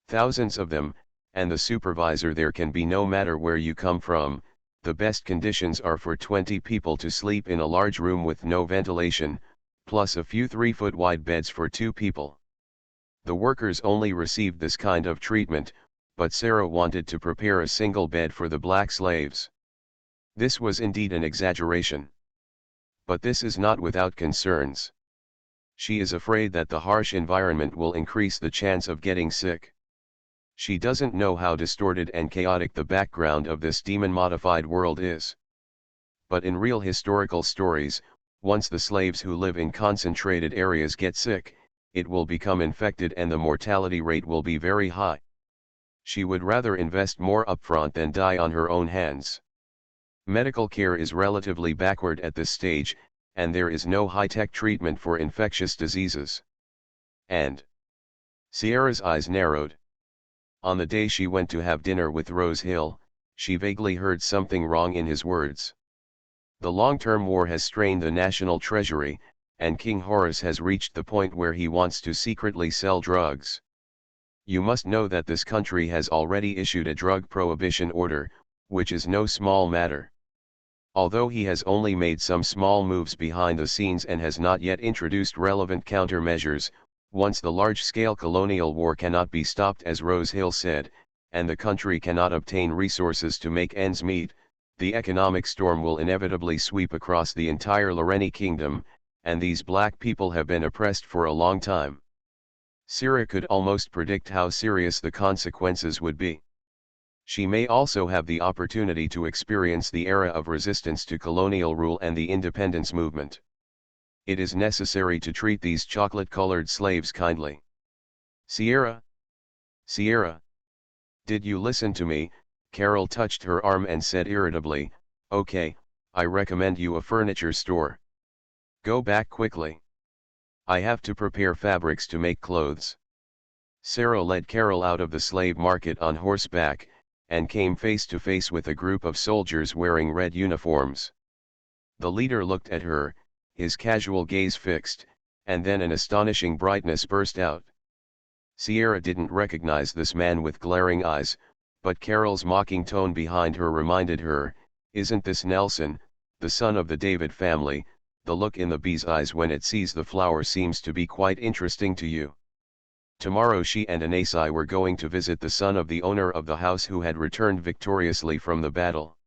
Thousands of them, and the supervisor there can be no matter where you come from. The best conditions are for 20 people to sleep in a large room with no ventilation, plus a few 3-foot wide beds for 2 people. The workers only received this kind of treatment, but Sarah wanted to prepare a single bed for the black slaves. This was indeed an exaggeration. But this is not without concerns. She is afraid that the harsh environment will increase the chance of getting sick. She doesn't know how distorted and chaotic the background of this demon-modified world is. But in real historical stories, once the slaves who live in concentrated areas get sick, it will become infected and the mortality rate will be very high. She would rather invest more upfront than die on her own hands. Medical care is relatively backward at this stage, and there is no high-tech treatment for infectious diseases. And Sierra's eyes narrowed. On the day she went to have dinner with Rose Hill, she vaguely heard something wrong in his words. The long-term war has strained the national treasury, and King Horus has reached the point where he wants to secretly sell drugs. You must know that this country has already issued a drug prohibition order, which is no small matter. Although he has only made some small moves behind the scenes and has not yet introduced relevant countermeasures, once the large-scale colonial war cannot be stopped, as Rose Hill said, and the country cannot obtain resources to make ends meet, the economic storm will inevitably sweep across the entire Lorraine kingdom, and these black people have been oppressed for a long time. Sarah could almost predict how serious the consequences would be. She may also have the opportunity to experience the era of resistance to colonial rule and the independence movement. It is necessary to treat these chocolate-colored slaves kindly. Sierra? Sierra? Did you listen to me? Carol touched her arm and said irritably, "Okay, I recommend you a furniture store. Go back quickly. I have to prepare fabrics to make clothes." Sarah led Carol out of the slave market on horseback, and came face to face with a group of soldiers wearing red uniforms. The leader looked at her, his casual gaze fixed, and then an astonishing brightness burst out. Sierra didn't recognize this man with glaring eyes, but Carol's mocking tone behind her reminded her, "Isn't this Nelson, the son of the David family? The look in the bee's eyes when it sees the flower seems to be quite interesting to you." Tomorrow she and Anasi were going to visit the son of the owner of the house who had returned victoriously from the battle.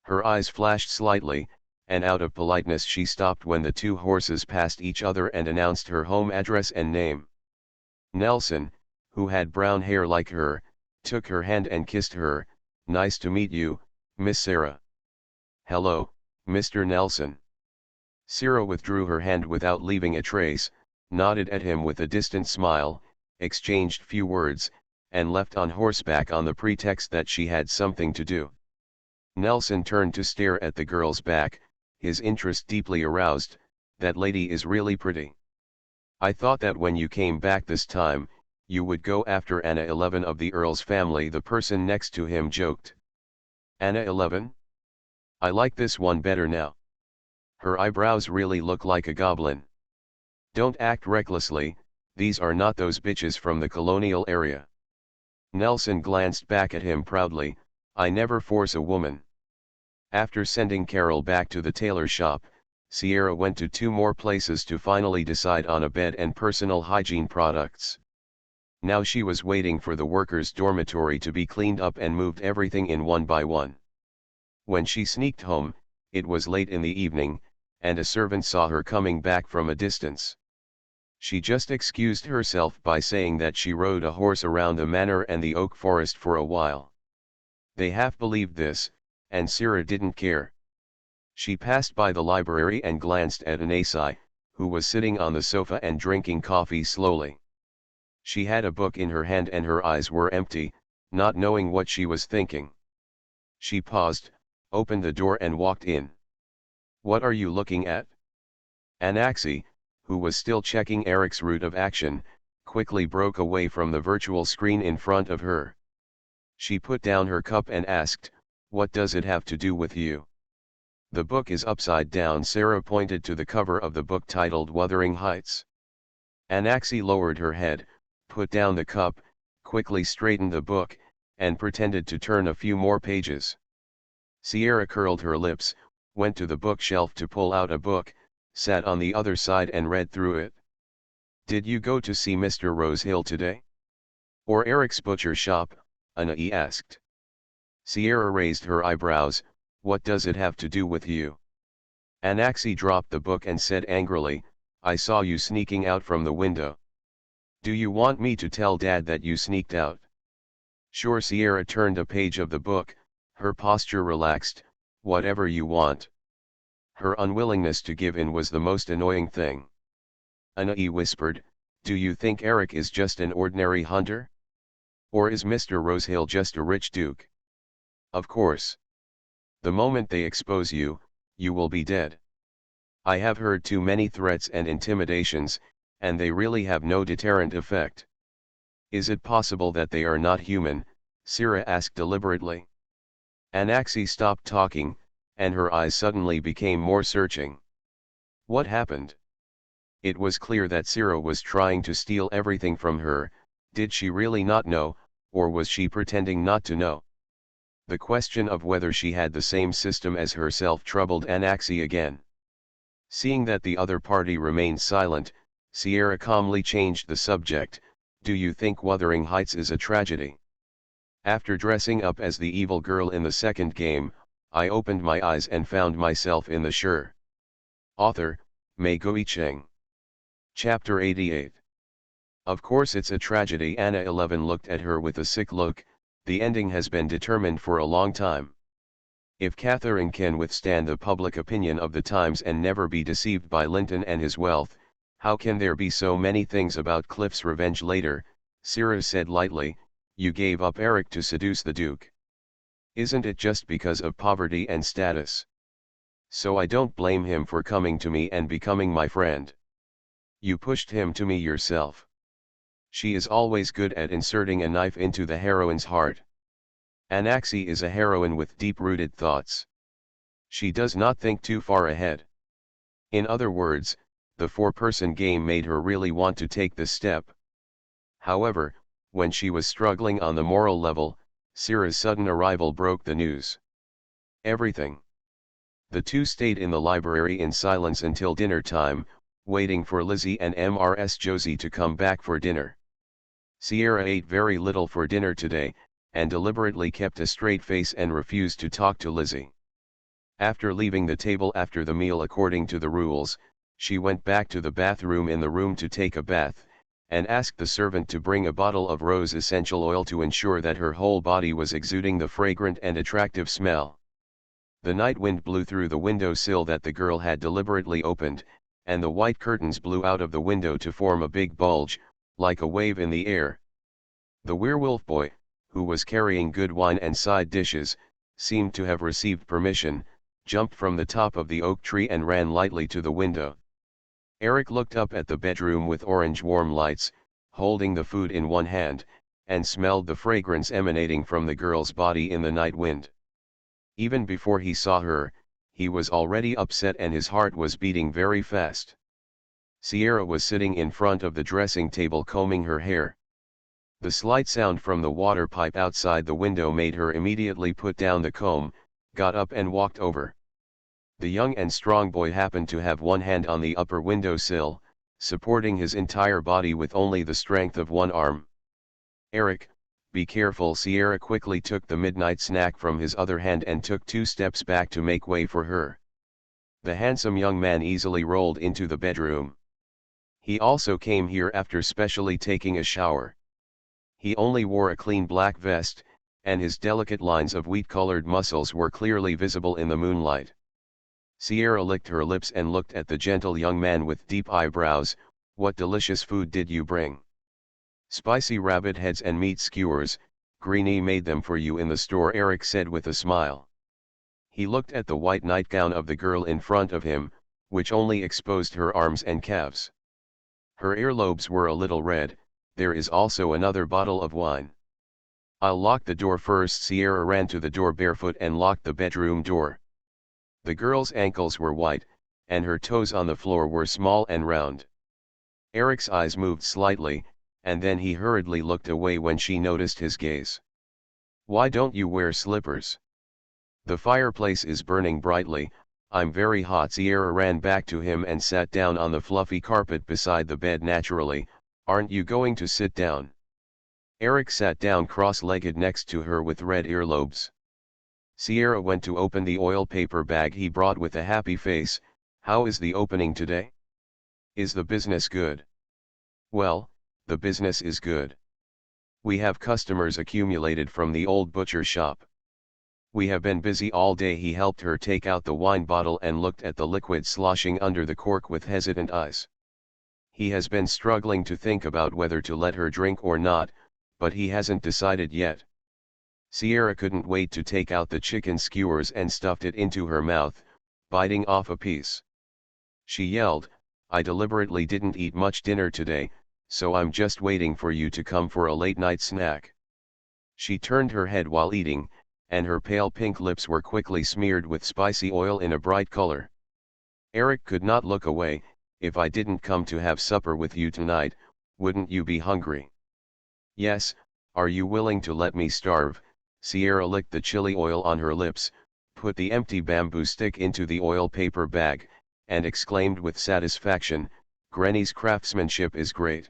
Her eyes flashed slightly, and out of politeness she stopped when the two horses passed each other and announced her home address and name. Nelson, who had brown hair like her, took her hand and kissed her. "Nice to meet you, Miss Sarah." "Hello, Mr. Nelson." Sarah withdrew her hand without leaving a trace, nodded at him with a distant smile, exchanged few words, and left on horseback on the pretext that she had something to do. Nelson turned to stare at the girl's back, his interest deeply aroused. "That lady is really pretty. I thought that when you came back this time, you would go after Anna 11 of the Earl's family," the person next to him joked. "Anna 11? I like this one better now. Her eyebrows really look like a goblin." "Don't act recklessly, these are not those bitches from the colonial area." Nelson glanced back at him proudly. "I never force a woman." After sending Carol back to the tailor shop, Sierra went to two more places to finally decide on a bed and personal hygiene products. Now she was waiting for the workers' dormitory to be cleaned up and moved everything in one by one. When she sneaked home, it was late in the evening, and a servant saw her coming back from a distance. She just excused herself by saying that she rode a horse around the manor and the oak forest for a while. They half believed this, and Sierra didn't care. She passed by the library and glanced at Anasi, who was sitting on the sofa and drinking coffee slowly. She had a book in her hand and her eyes were empty, not knowing what she was thinking. She paused, opened the door and walked in. "What are you looking at?" Anasi, who was still checking Eric's route of action, quickly broke away from the virtual screen in front of her. She put down her cup and asked, "What does it have to do with you?" "The book is upside down." Sarah pointed to the cover of the book titled Wuthering Heights. Anasi lowered her head, put down the cup, quickly straightened the book, and pretended to turn a few more pages. Sierra curled her lips, went to the bookshelf to pull out a book, sat on the other side and read through it. "Did you go to see Mr. Rosehill today? Or Eric's butcher shop?" Anai asked. Sierra raised her eyebrows. "What does it have to do with you?" Anasi dropped the book and said angrily, "I saw you sneaking out from the window. Do you want me to tell Dad that you sneaked out?" "Sure." Sierra turned a page of the book, her posture relaxed. "Whatever you want." Her unwillingness to give in was the most annoying thing. Anai whispered, "Do you think Eric is just an ordinary hunter? Or is Mr. Rosehill just a rich duke?" "Of course. The moment they expose you, you will be dead. I have heard too many threats and intimidations, and they really have no deterrent effect." "Is it possible that they are not human?" Sierra asked deliberately. Anasi stopped talking, and her eyes suddenly became more searching. What happened? It was clear that Sierra was trying to steal everything from her. Did she really not know, or was she pretending not to know? The question of whether she had the same system as herself troubled Anasi again. Seeing that the other party remained silent, Sierra calmly changed the subject. "Do you think Wuthering Heights is a tragedy? After dressing up as the evil girl in the second game, I opened my eyes and found myself in the Sure." Author, Mei Cheng. Chapter 88. "Of course it's a tragedy." Anna 11 looked at her with a sick look. "The ending has been determined for a long time. If Catherine can withstand the public opinion of the times and never be deceived by Linton and his wealth, how can there be so many things about Cliff's revenge later?" Sierra said lightly. "You gave up Eric to seduce the Duke. Isn't it just because of poverty and status? So I don't blame him for coming to me and becoming my friend. You pushed him to me yourself." She is always good at inserting a knife into the heroine's heart. Anaxi is a heroine with deep-rooted thoughts. She does not think too far ahead. In other words, the four-person game made her really want to take the step. However, when she was struggling on the moral level, Sierra's sudden arrival broke the news. Everything. The two stayed in the library in silence until dinner time, waiting for Lizzie and Mrs. Josie to come back for dinner. Sierra ate very little for dinner today, and deliberately kept a straight face and refused to talk to Lizzie. After leaving the table after the meal according to the rules, she went back to the bathroom in the room to take a bath, and asked the servant to bring a bottle of rose essential oil to ensure that her whole body was exuding the fragrant and attractive smell. The night wind blew through the window sill that the girl had deliberately opened, and the white curtains blew out of the window to form a big bulge, like a wave in the air. The werewolf boy, who was carrying good wine and side dishes, seemed to have received permission, jumped from the top of the oak tree and ran lightly to the window. Eric looked up at the bedroom with orange warm lights, holding the food in one hand, and smelled the fragrance emanating from the girl's body in the night wind. Even before he saw her, he was already upset and his heart was beating very fast. Sierra was sitting in front of the dressing table combing her hair. The slight sound from the water pipe outside the window made her immediately put down the comb, got up and walked over. The young and strong boy happened to have one hand on the upper window sill, supporting his entire body with only the strength of one arm. "Eric, be careful." Sierra quickly took the midnight snack from his other hand and took 2 steps back to make way for her. The handsome young man easily rolled into the bedroom. He also came here after specially taking a shower. He only wore a clean black vest, and his delicate lines of wheat-colored muscles were clearly visible in the moonlight. Sierra licked her lips and looked at the gentle young man with deep eyebrows. "What delicious food did you bring?" "Spicy rabbit heads and meat skewers. Greenie made them for you in the store," Eric said with a smile. He looked at the white nightgown of the girl in front of him, which only exposed her arms and calves. Her earlobes were a little red. "There is also another bottle of wine." "I'll lock the door first." Sierra ran to the door barefoot and locked the bedroom door. The girl's ankles were white, and her toes on the floor were small and round. Eric's eyes moved slightly, and then he hurriedly looked away when she noticed his gaze. "Why don't you wear slippers? The fireplace is burning brightly. I'm very hot." Sierra ran back to him and sat down on the fluffy carpet beside the bed naturally. "Aren't you going to sit down?" Eric sat down cross-legged next to her with red earlobes. Sierra went to open the oil paper bag he brought with a happy face. "How is the opening today? Is the business good?" "Well, the business is good. We have customers accumulated from the old butcher shop. We have been busy all day." He helped her take out the wine bottle and looked at the liquid sloshing under the cork with hesitant eyes. He has been struggling to think about whether to let her drink or not, but he hasn't decided yet. Sierra couldn't wait to take out the chicken skewers and stuffed it into her mouth, biting off a piece. She yelled, "I deliberately didn't eat much dinner today, so I'm just waiting for you to come for a late-night snack." She turned her head while eating, and her pale pink lips were quickly smeared with spicy oil in a bright color. Eric could not look away. "If I didn't come to have supper with you tonight, wouldn't you be hungry?" "Yes. Are you willing to let me starve?" Sierra licked the chili oil on her lips, put the empty bamboo stick into the oil paper bag, and exclaimed with satisfaction, "Granny's craftsmanship is great."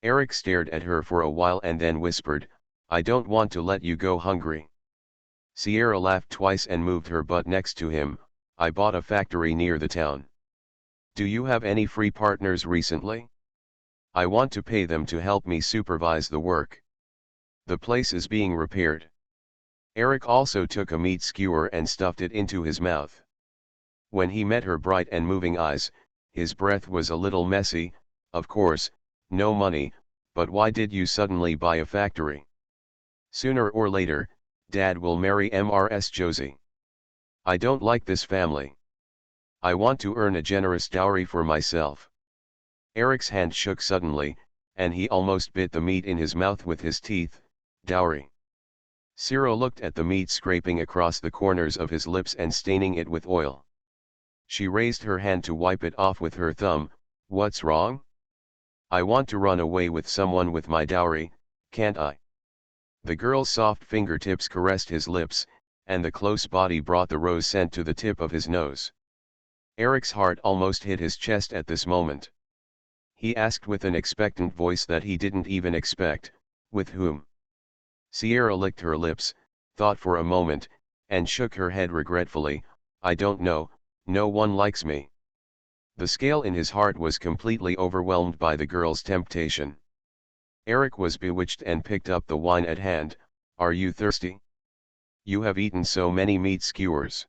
Eric stared at her for a while and then whispered, "I don't want to let you go hungry." Sierra laughed twice and moved her butt next to him. "I bought a factory near the town. Do you have any free partners recently? I want to pay them to help me supervise the work. The place is being repaired." Eric also took a meat skewer and stuffed it into his mouth. When he met her bright and moving eyes, his breath was a little messy. "Of course, no money, but why did you suddenly buy a factory?" "Sooner or later, Dad will marry Mrs. Josie. I don't like this family. I want to earn a generous dowry for myself." Eric's hand shook suddenly, and he almost bit the meat in his mouth with his teeth. "Dowry? Cyril looked at the meat scraping across the corners of his lips and staining it with oil. She raised her hand to wipe it off with her thumb. What's wrong? I want to run away with someone with my dowry, can't I? The girl's soft fingertips caressed his lips, and the close body brought the rose scent to the tip of his nose. Eric's heart almost hit his chest at this moment. He asked with an expectant voice that he didn't even expect, with whom? Sierra licked her lips, thought for a moment, and shook her head regretfully. I don't know, no one likes me. The scale in his heart was completely overwhelmed by the girl's temptation. Eric was bewitched and picked up the wine at hand. Are you thirsty? You have eaten so many meat skewers.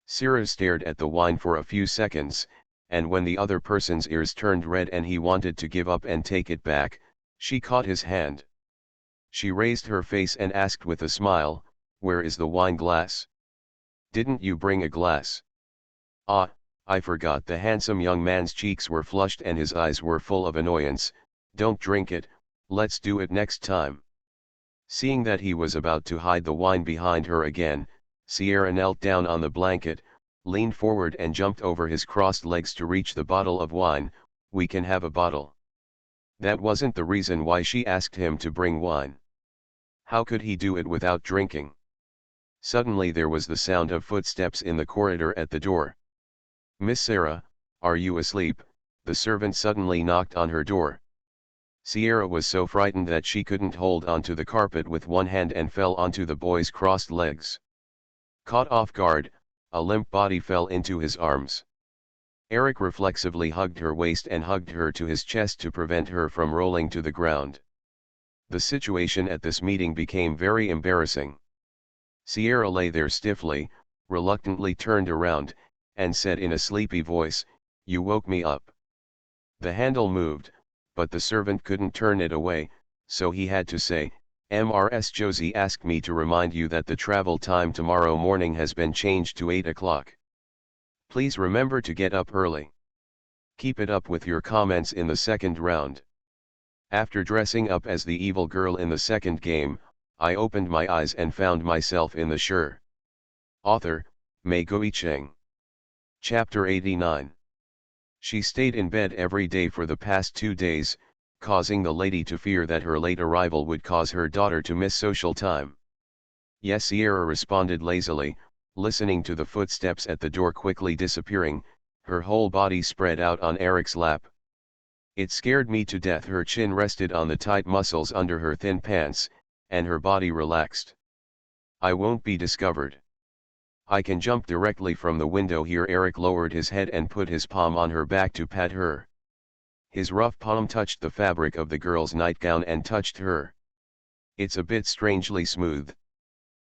Sierra stared at the wine for a few seconds, and when the other person's ears turned red and he wanted to give up and take it back, she caught his hand. She raised her face and asked with a smile, where is the wine glass? Didn't you bring a glass? Ah, I forgot. The handsome young man's cheeks were flushed and his eyes were full of annoyance. Don't drink it, let's do it next time. Seeing that he was about to hide the wine behind her again, Sierra knelt down on the blanket, leaned forward and jumped over his crossed legs to reach the bottle of wine. We can have a bottle. That wasn't the reason why she asked him to bring wine. How could he do it without drinking? Suddenly there was the sound of footsteps in the corridor at the door. Miss Sarah, are you asleep? The servant suddenly knocked on her door. Sierra was so frightened that she couldn't hold onto the carpet with one hand and fell onto the boy's crossed legs. Caught off guard, a limp body fell into his arms. Eric reflexively hugged her waist and hugged her to his chest to prevent her from rolling to the ground. The situation at this meeting became very embarrassing. Sierra lay there stiffly, reluctantly turned around, and said in a sleepy voice, "You woke me up." The handle moved, but the servant couldn't turn it away, so he had to say, "Mrs. Josie asked me to remind you that the travel time tomorrow morning has been changed to 8 o'clock. Please remember to get up early. Keep it up with your comments in the second round." After dressing up as the evil girl in the second game, I opened my eyes and found myself in the Sure. Author, Mei Cheng. Chapter 89. She stayed in bed every day for the past 2 days, causing the lady to fear that her late arrival would cause her daughter to miss social time. Yes, Sierra responded lazily, listening to the footsteps at the door quickly disappearing, her whole body spread out on Eric's lap. It scared me to death. Her chin rested on the tight muscles under her thin pants, and her body relaxed. I won't be discovered. I can jump directly from the window here. Eric lowered his head and put his palm on her back to pat her. His rough palm touched the fabric of the girl's nightgown and touched her. It's a bit strangely smooth.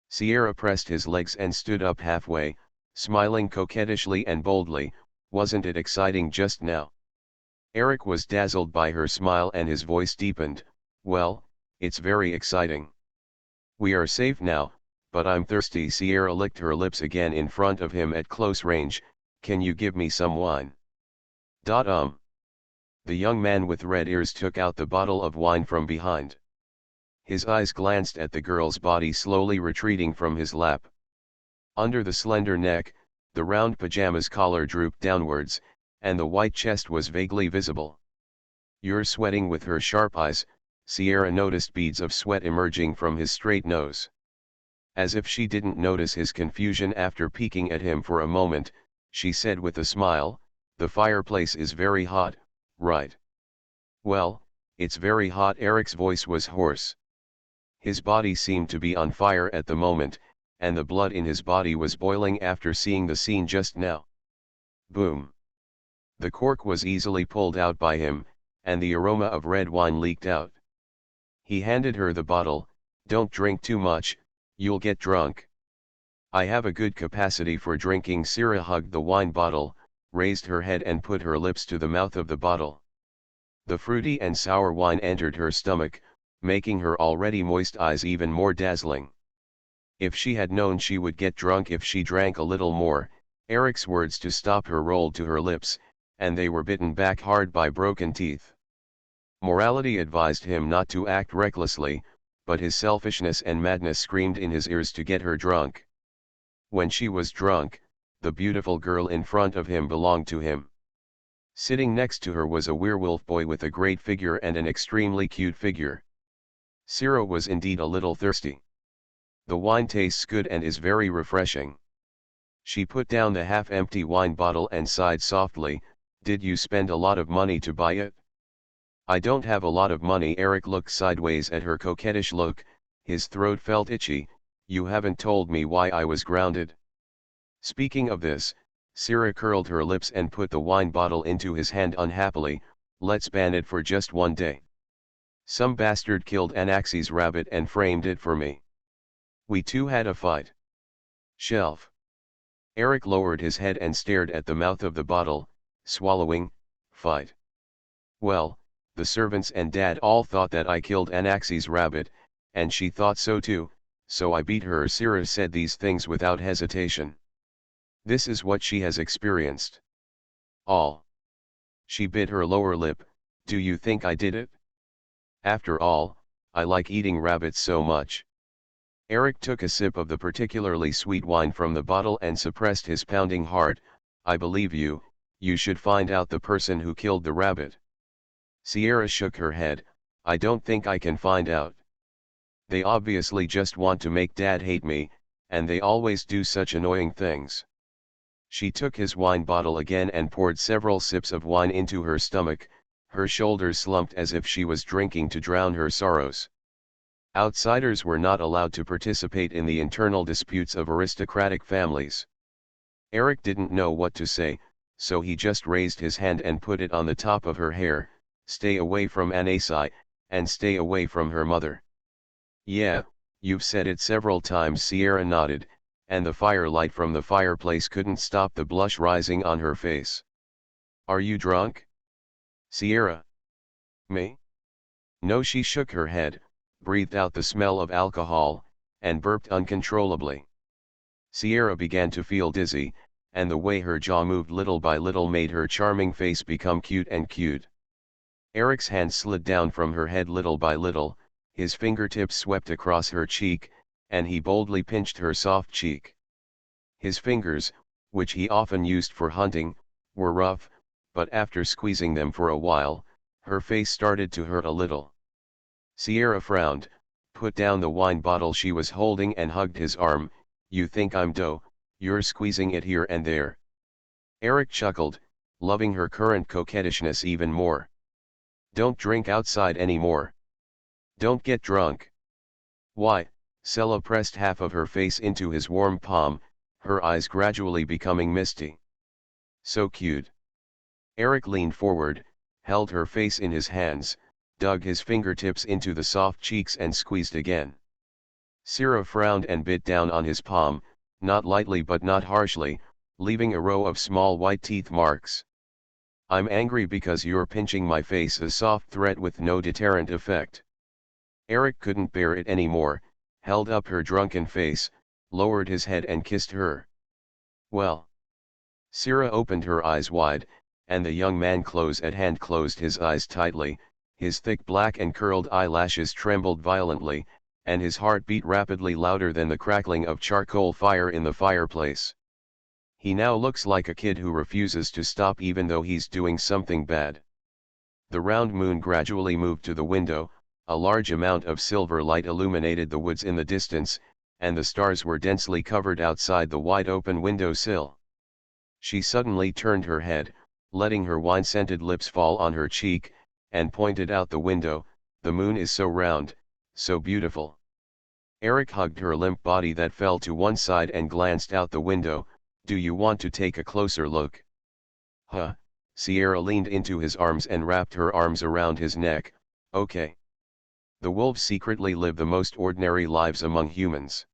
Sierra pressed his legs and stood up halfway, smiling coquettishly and boldly. Wasn't it exciting just now? Eric was dazzled by her smile and his voice deepened. Well, it's very exciting. We are safe now, but I'm thirsty. Sierra licked her lips again in front of him at close range. Can you give me some wine? The young man with red ears took out the bottle of wine from behind. His eyes glanced at the girl's body slowly retreating from his lap. Under the slender neck, the round pajama's collar drooped downwards, and the white chest was vaguely visible. You're sweating. With her sharp eyes, Sierra noticed beads of sweat emerging from his straight nose. As if she didn't notice his confusion after peeking at him for a moment, she said with a smile, "The fireplace is very hot, right?" "Well, it's very hot." Eric's voice was hoarse. His body seemed to be on fire at the moment, and the blood in his body was boiling after seeing the scene just now. Boom. The cork was easily pulled out by him, and the aroma of red wine leaked out. He handed her the bottle. "Don't drink too much, you'll get drunk." "I have a good capacity for drinking." Sierra hugged the wine bottle, raised her head and put her lips to the mouth of the bottle. The fruity and sour wine entered her stomach, making her already moist eyes even more dazzling. If she had known she would get drunk if she drank a little more, Eric's words to stop her rolled to her lips, and they were bitten back hard by broken teeth. Morality advised him not to act recklessly, but his selfishness and madness screamed in his ears to get her drunk. When she was drunk, the beautiful girl in front of him belonged to him. Sitting next to her was a werewolf boy with a great figure and an extremely cute figure. Sierra was indeed a little thirsty. The wine tastes good and is very refreshing. She put down the half-empty wine bottle and sighed softly, "Did you spend a lot of money to buy it?" "I don't have a lot of money." Eric looked sideways at her coquettish look, his throat felt itchy. "You haven't told me why I was grounded." Speaking of this, Sierra curled her lips and put the wine bottle into his hand unhappily. "Let's ban it for just one day. Some bastard killed Anaxi's rabbit and framed it for me. We two had a fight." Shelf. Eric lowered his head and stared at the mouth of the bottle, swallowing. "Fight? Well, the servants and Dad all thought that I killed Anaxi's rabbit, and she thought so too, so I beat her." Sierra said these things without hesitation. This is what she has experienced. All. She bit her lower lip. "Do you think I did it? After all, I like eating rabbits so much." Eric took a sip of the particularly sweet wine from the bottle and suppressed his pounding heart. "I believe you. You should find out the person who killed the rabbit." Sierra shook her head. "I don't think I can find out. They obviously just want to make Dad hate me, and they always do such annoying things." She took his wine bottle again and poured several sips of wine into her stomach. Her shoulders slumped as if she was drinking to drown her sorrows. Outsiders were not allowed to participate in the internal disputes of aristocratic families. Eric didn't know what to say, so he just raised his hand and put it on the top of her hair. "Stay away from Anasi, and stay away from her mother." "Yeah, you've said it several times." Sierra nodded, and the firelight from the fireplace couldn't stop the blush rising on her face. "Are you drunk?" "Sierra? Me? No." She shook her head, breathed out the smell of alcohol, and burped uncontrollably. Sierra began to feel dizzy, and the way her jaw moved little by little made her charming face become cute and cute. Eric's hand slid down from her head little by little, his fingertips swept across her cheek, and he boldly pinched her soft cheek. His fingers, which he often used for hunting, were rough, but after squeezing them for a while, her face started to hurt a little. Sierra frowned, put down the wine bottle she was holding and hugged his arm. "You think I'm dough, you're squeezing it here and there." Eric chuckled, loving her current coquettishness even more. "Don't drink outside anymore. Don't get drunk." "Why?" Sella pressed half of her face into his warm palm, her eyes gradually becoming misty. "So cute." Eric leaned forward, held her face in his hands, dug his fingertips into the soft cheeks and squeezed again. Sierra frowned and bit down on his palm, not lightly but not harshly, leaving a row of small white teeth marks. "I'm angry because you're pinching my face." A soft threat with no deterrent effect. Eric couldn't bear it anymore, held up her drunken face, lowered his head and kissed her. "Well?" Sierra opened her eyes wide, and the young man close at hand closed his eyes tightly. His thick black and curled eyelashes trembled violently, and his heart beat rapidly, louder than the crackling of charcoal fire in the fireplace. He now looks like a kid who refuses to stop even though he's doing something bad. The round moon gradually moved to the window, a large amount of silver light illuminated the woods in the distance, and the stars were densely covered outside the wide-open window sill. She suddenly turned her head, letting her wine-scented lips fall on her cheek, and pointed out the window. "The moon is so round, so beautiful." Eric hugged her limp body that fell to one side and glanced out the window. "Do you want to take a closer look?" "Huh?" Sierra leaned into his arms and wrapped her arms around his neck. "Okay." The wolves secretly live the most ordinary lives among humans.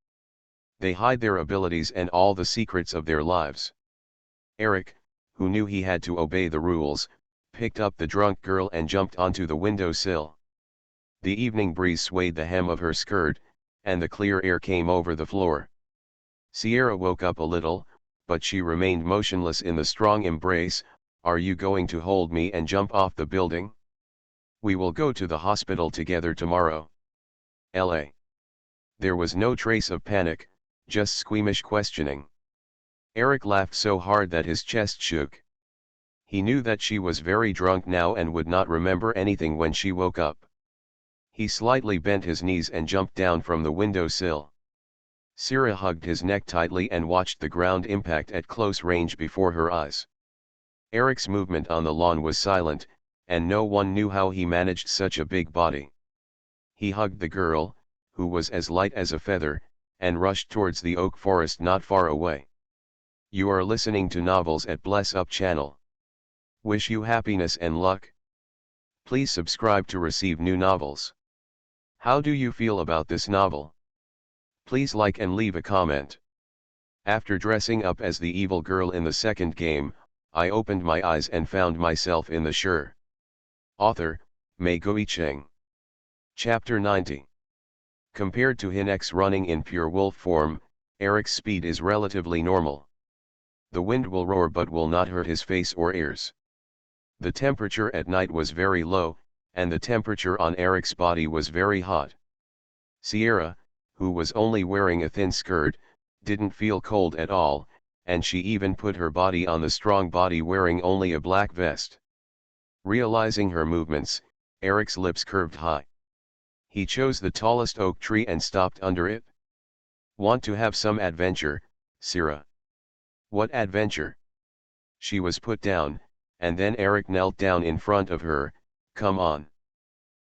They hide their abilities and all the secrets of their lives. Eric, who knew he had to obey the rules, picked up the drunk girl and jumped onto the window sill. The evening breeze swayed the hem of her skirt, and the clear air came over the floor. Sierra woke up a little, but she remained motionless in the strong embrace. "Are you going to hold me and jump off the building? We will go to the hospital together tomorrow." LA. There was no trace of panic, just squeamish questioning. Eric laughed so hard that his chest shook. He knew that she was very drunk now and would not remember anything when she woke up. He slightly bent his knees and jumped down from the windowsill. Sierra hugged his neck tightly and watched the ground impact at close range before her eyes. Eric's movement on the lawn was silent, and no one knew how he managed such a big body. He hugged the girl, who was as light as a feather, and rushed towards the oak forest not far away. You are listening to Novels at Bless Up channel. Wish you happiness and luck. Please subscribe to receive new novels. How do you feel about this novel? Please like and leave a comment. After dressing up as the evil girl in the second game, I opened my eyes and found myself in the Shire. Author, Mei Cheng. Chapter 90. Compared to Hinek's running in pure wolf form, Eric's speed is relatively normal. The wind will roar but will not hurt his face or ears. The temperature at night was very low, and the temperature on Eric's body was very hot. Sierra, who was only wearing a thin skirt, didn't feel cold at all, and she even put her body on the strong body wearing only a black vest. Realizing her movements, Eric's lips curved high. He chose the tallest oak tree and stopped under it. Want to have some adventure, Sierra? What adventure? She was put down, and then Eric knelt down in front of her. Come on.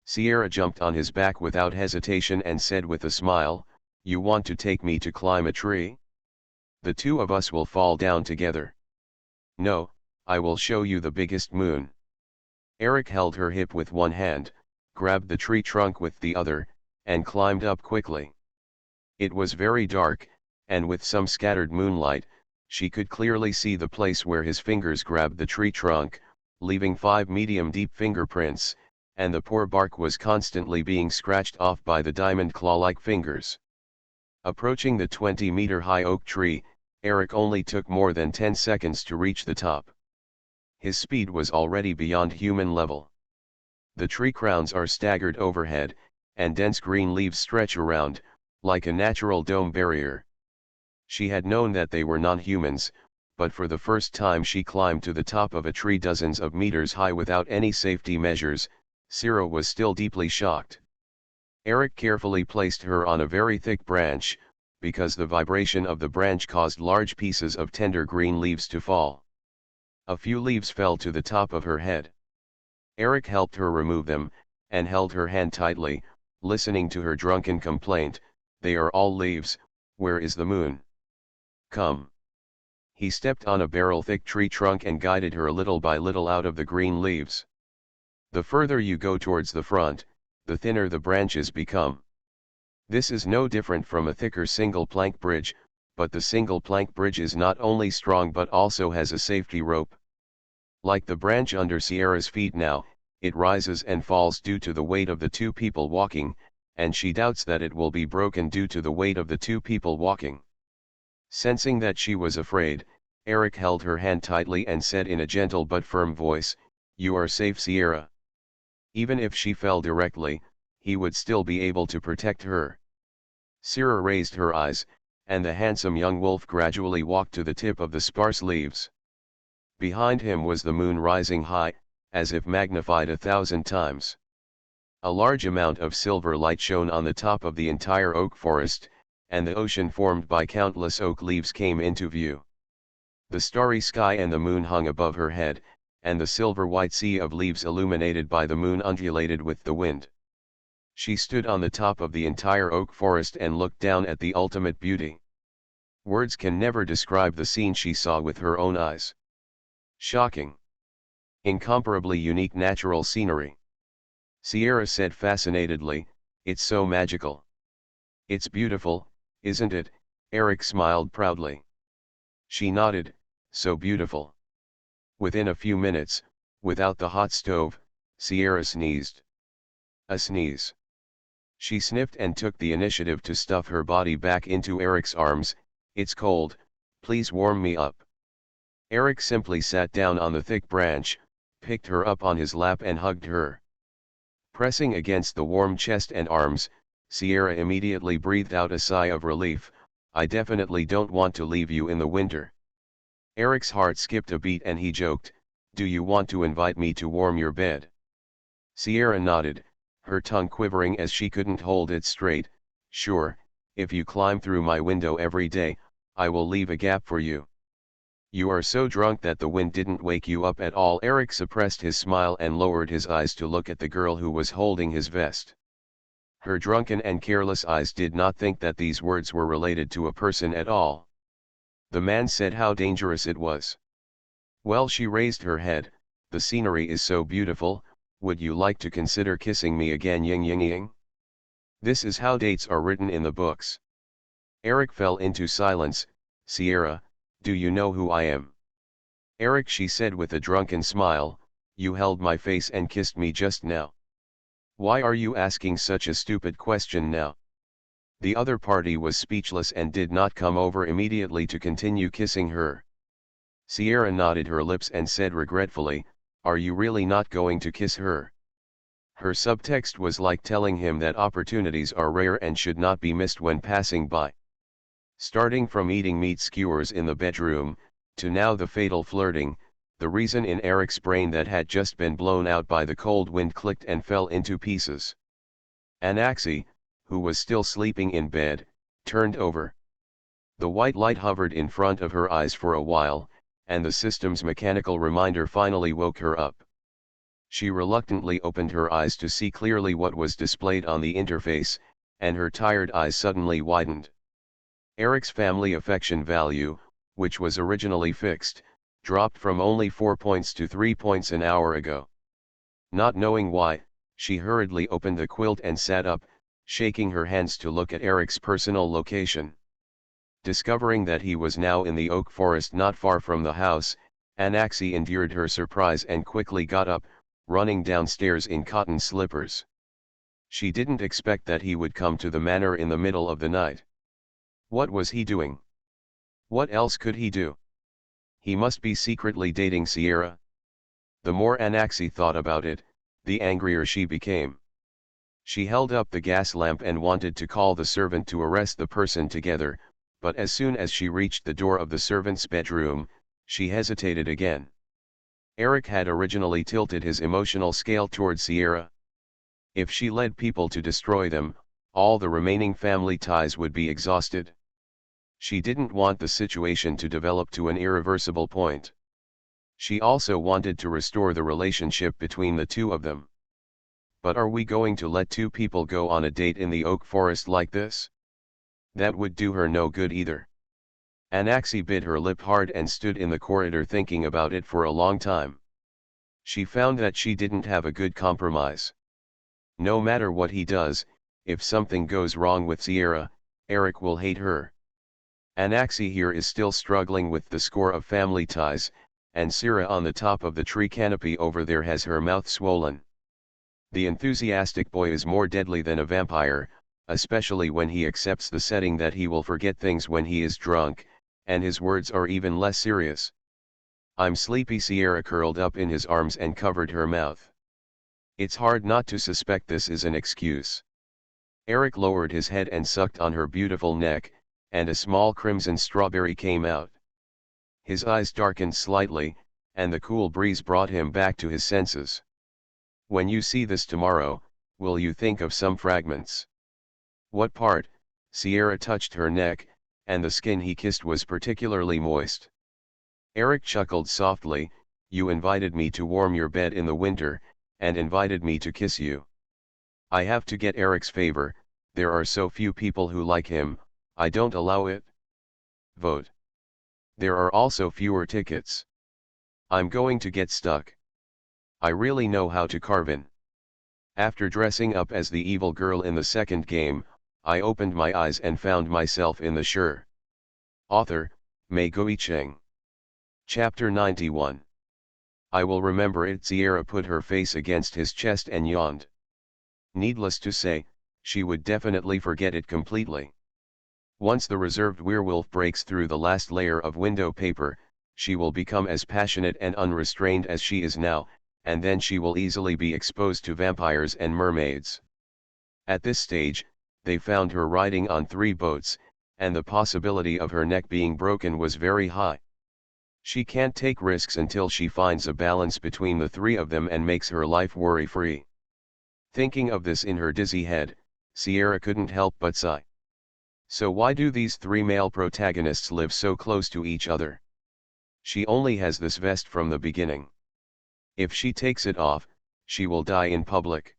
Sierra jumped on his back without hesitation and said with a smile, You want to take me to climb a tree? The two of us will fall down together. No, I will show you the biggest moon. Eric held her hip with one hand, grabbed the tree trunk with the other, and climbed up quickly. It was very dark, and with some scattered moonlight, she could clearly see the place where his fingers grabbed the tree trunk, leaving 5 medium-deep fingerprints, and the poor bark was constantly being scratched off by the diamond claw-like fingers. Approaching the 20-meter-high oak tree, Eric only took more than 10 seconds to reach the top. His speed was already beyond human level. The tree crowns are staggered overhead, and dense green leaves stretch around, like a natural dome barrier. She had known that they were non-humans, but for the first time she climbed to the top of a tree dozens of meters high without any safety measures. Sierra was still deeply shocked. Eric carefully placed her on a very thick branch, because the vibration of the branch caused large pieces of tender green leaves to fall. A few leaves fell to the top of her head. Eric helped her remove them, and held her hand tightly, listening to her drunken complaint, They are all leaves, where is the moon? Come. He stepped on a barrel-thick tree trunk and guided her little by little out of the green leaves. The further you go towards the front, the thinner the branches become. This is no different from a thicker single plank bridge, but the single plank bridge is not only strong but also has a safety rope. Like the branch under Sierra's feet now, it rises and falls due to the weight of the two people walking, and she doubts that it will be broken due to the weight of the two people walking. Sensing that she was afraid, Eric held her hand tightly and said in a gentle but firm voice, You are safe, Sierra. Even if she fell directly, he would still be able to protect her. Sierra raised her eyes, and the handsome young wolf gradually walked to the tip of the sparse leaves. Behind him was the moon rising high, as if magnified 1,000 times. A large amount of silver light shone on the top of the entire oak forest, and the ocean formed by countless oak leaves came into view. The starry sky and the moon hung above her head, and the silver-white sea of leaves illuminated by the moon undulated with the wind. She stood on the top of the entire oak forest and looked down at the ultimate beauty. Words can never describe the scene she saw with her own eyes. Shocking. Incomparably unique natural scenery. Sierra said fascinatedly, It's so magical. It's beautiful, isn't it? Eric smiled proudly. She nodded, So beautiful. Within a few minutes, without the hot stove, Sierra sneezed. A sneeze. She sniffed and took the initiative to stuff her body back into Eric's arms. It's cold, please warm me up. Eric simply sat down on the thick branch, picked her up on his lap and hugged her. Pressing against the warm chest and arms, Sierra immediately breathed out a sigh of relief. I definitely don't want to leave you in the winter. Eric's heart skipped a beat and he joked, do you want to invite me to warm your bed? Sierra nodded, her tongue quivering as she couldn't hold it straight. Sure, if you climb through my window every day, I will leave a gap for you. You are so drunk that the wind didn't wake you up at all. Eric suppressed his smile and lowered his eyes to look at the girl who was holding his vest. Her drunken and careless eyes did not think that these words were related to a person at all. The man said how dangerous it was. Well, she raised her head, the scenery is so beautiful, would you like to consider kissing me again? Ying ying ying. This is how dates are written in the books. Eric fell into silence. Sierra, do you know who I am? Eric, she said with a drunken smile, you held my face and kissed me just now. Why are you asking such a stupid question now? The other party was speechless and did not come over immediately to continue kissing her. Sierra nodded her lips and said regretfully, are you really not going to kiss her? Her subtext was like telling him that opportunities are rare and should not be missed when passing by. Starting from eating meat skewers in the bedroom, to now the fatal flirting, the reason in Eric's brain that had just been blown out by the cold wind clicked and fell into pieces. Anaxi, who was still sleeping in bed, turned over. The white light hovered in front of her eyes for a while, and the system's mechanical reminder finally woke her up. She reluctantly opened her eyes to see clearly what was displayed on the interface, and her tired eyes suddenly widened. Eric's family affection value, which was originally fixed, dropped from only 4 points to 3 points an hour ago. Not knowing why, she hurriedly opened the quilt and sat up, shaking her hands to look at Eric's personal location. Discovering that he was now in the oak forest not far from the house, Anaxi endured her surprise and quickly got up, running downstairs in cotton slippers. She didn't expect that he would come to the manor in the middle of the night. What was he doing? What else could he do? He must be secretly dating Sierra. The more Anaxi thought about it, the angrier she became. She held up the gas lamp and wanted to call the servant to arrest the person together, but as soon as she reached the door of the servant's bedroom, she hesitated again. Eric had originally tilted his emotional scale toward Sierra. If she led people to destroy them, all the remaining family ties would be exhausted. She didn't want the situation to develop to an irreversible point. She also wanted to restore the relationship between the two of them. But are we going to let two people go on a date in the oak forest like this? That would do her no good either. Anaxi bit her lip hard and stood in the corridor thinking about it for a long time. She found that she didn't have a good compromise. No matter what he does, if something goes wrong with Sierra, Eric will hate her. Anaxi here is still struggling with the score of family ties, and Sierra on the top of the tree canopy over there has her mouth swollen. The enthusiastic boy is more deadly than a vampire, especially when he accepts the setting that he will forget things when he is drunk, and his words are even less serious. I'm sleepy. Sierra curled up in his arms and covered her mouth. It's hard not to suspect this is an excuse. Eric lowered his head and sucked on her beautiful neck, and a small crimson strawberry came out. His eyes darkened slightly, and the cool breeze brought him back to his senses. When you see this tomorrow, will you think of some fragments? What part? Sierra touched her neck, and the skin he kissed was particularly moist. Eric chuckled softly, you invited me to warm your bed in the winter, and invited me to kiss you. I have to get Eric's favor, there are so few people who like him, I don't allow it. Vote. There are also fewer tickets. I'm going to get stuck. I really know how to carve in. After dressing up as the evil girl in the second game, I opened my eyes and found myself in the Sure. Author, Mei Cheng. Chapter 91. I will remember it. Sierra put her face against his chest and yawned. Needless to say, she would definitely forget it completely. Once the reserved werewolf breaks through the last layer of window paper, she will become as passionate and unrestrained as she is now, and then she will easily be exposed to vampires and mermaids. At this stage, they found her riding on 3 boats, and the possibility of her neck being broken was very high. She can't take risks until she finds a balance between the 3 of them and makes her life worry-free. Thinking of this in her dizzy head, Sierra couldn't help but sigh. So why do these 3 male protagonists live so close to each other? She only has this vest from the beginning. If she takes it off, she will die in public.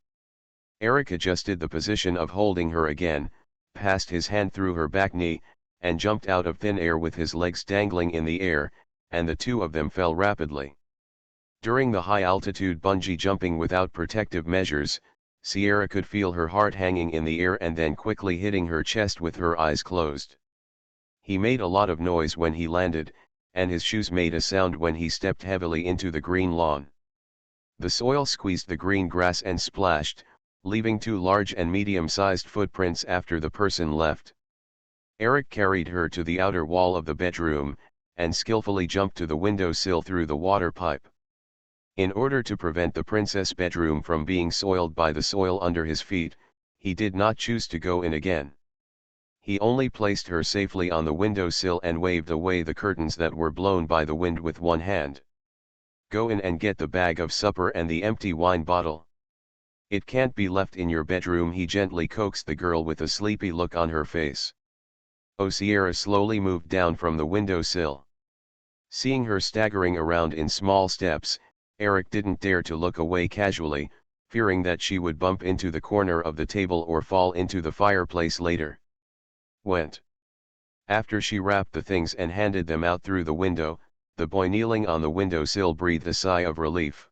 Eric adjusted the position of holding her again, passed his hand through her back knee, and jumped out of thin air with his legs dangling in the air, and the 2 of them fell rapidly. During the high-altitude bungee jumping without protective measures, Sierra could feel her heart hanging in the air and then quickly hitting her chest with her eyes closed. He made a lot of noise when he landed, and his shoes made a sound when he stepped heavily into the green lawn. The soil squeezed the green grass and splashed, leaving 2 large and medium-sized footprints after the person left. Eric carried her to the outer wall of the bedroom, and skillfully jumped to the windowsill through the water pipe. In order to prevent the princess bedroom from being soiled by the soil under his feet, he did not choose to go in again. He only placed her safely on the windowsill and waved away the curtains that were blown by the wind with one hand. Go in and get the bag of supper and the empty wine bottle. It can't be left in your bedroom, he gently coaxed the girl with a sleepy look on her face. Sierra slowly moved down from the windowsill. Seeing her staggering around in small steps, Eric didn't dare to look away casually, fearing that she would bump into the corner of the table or fall into the fireplace later. Went. After she wrapped the things and handed them out through the window, the boy kneeling on the windowsill breathed a sigh of relief.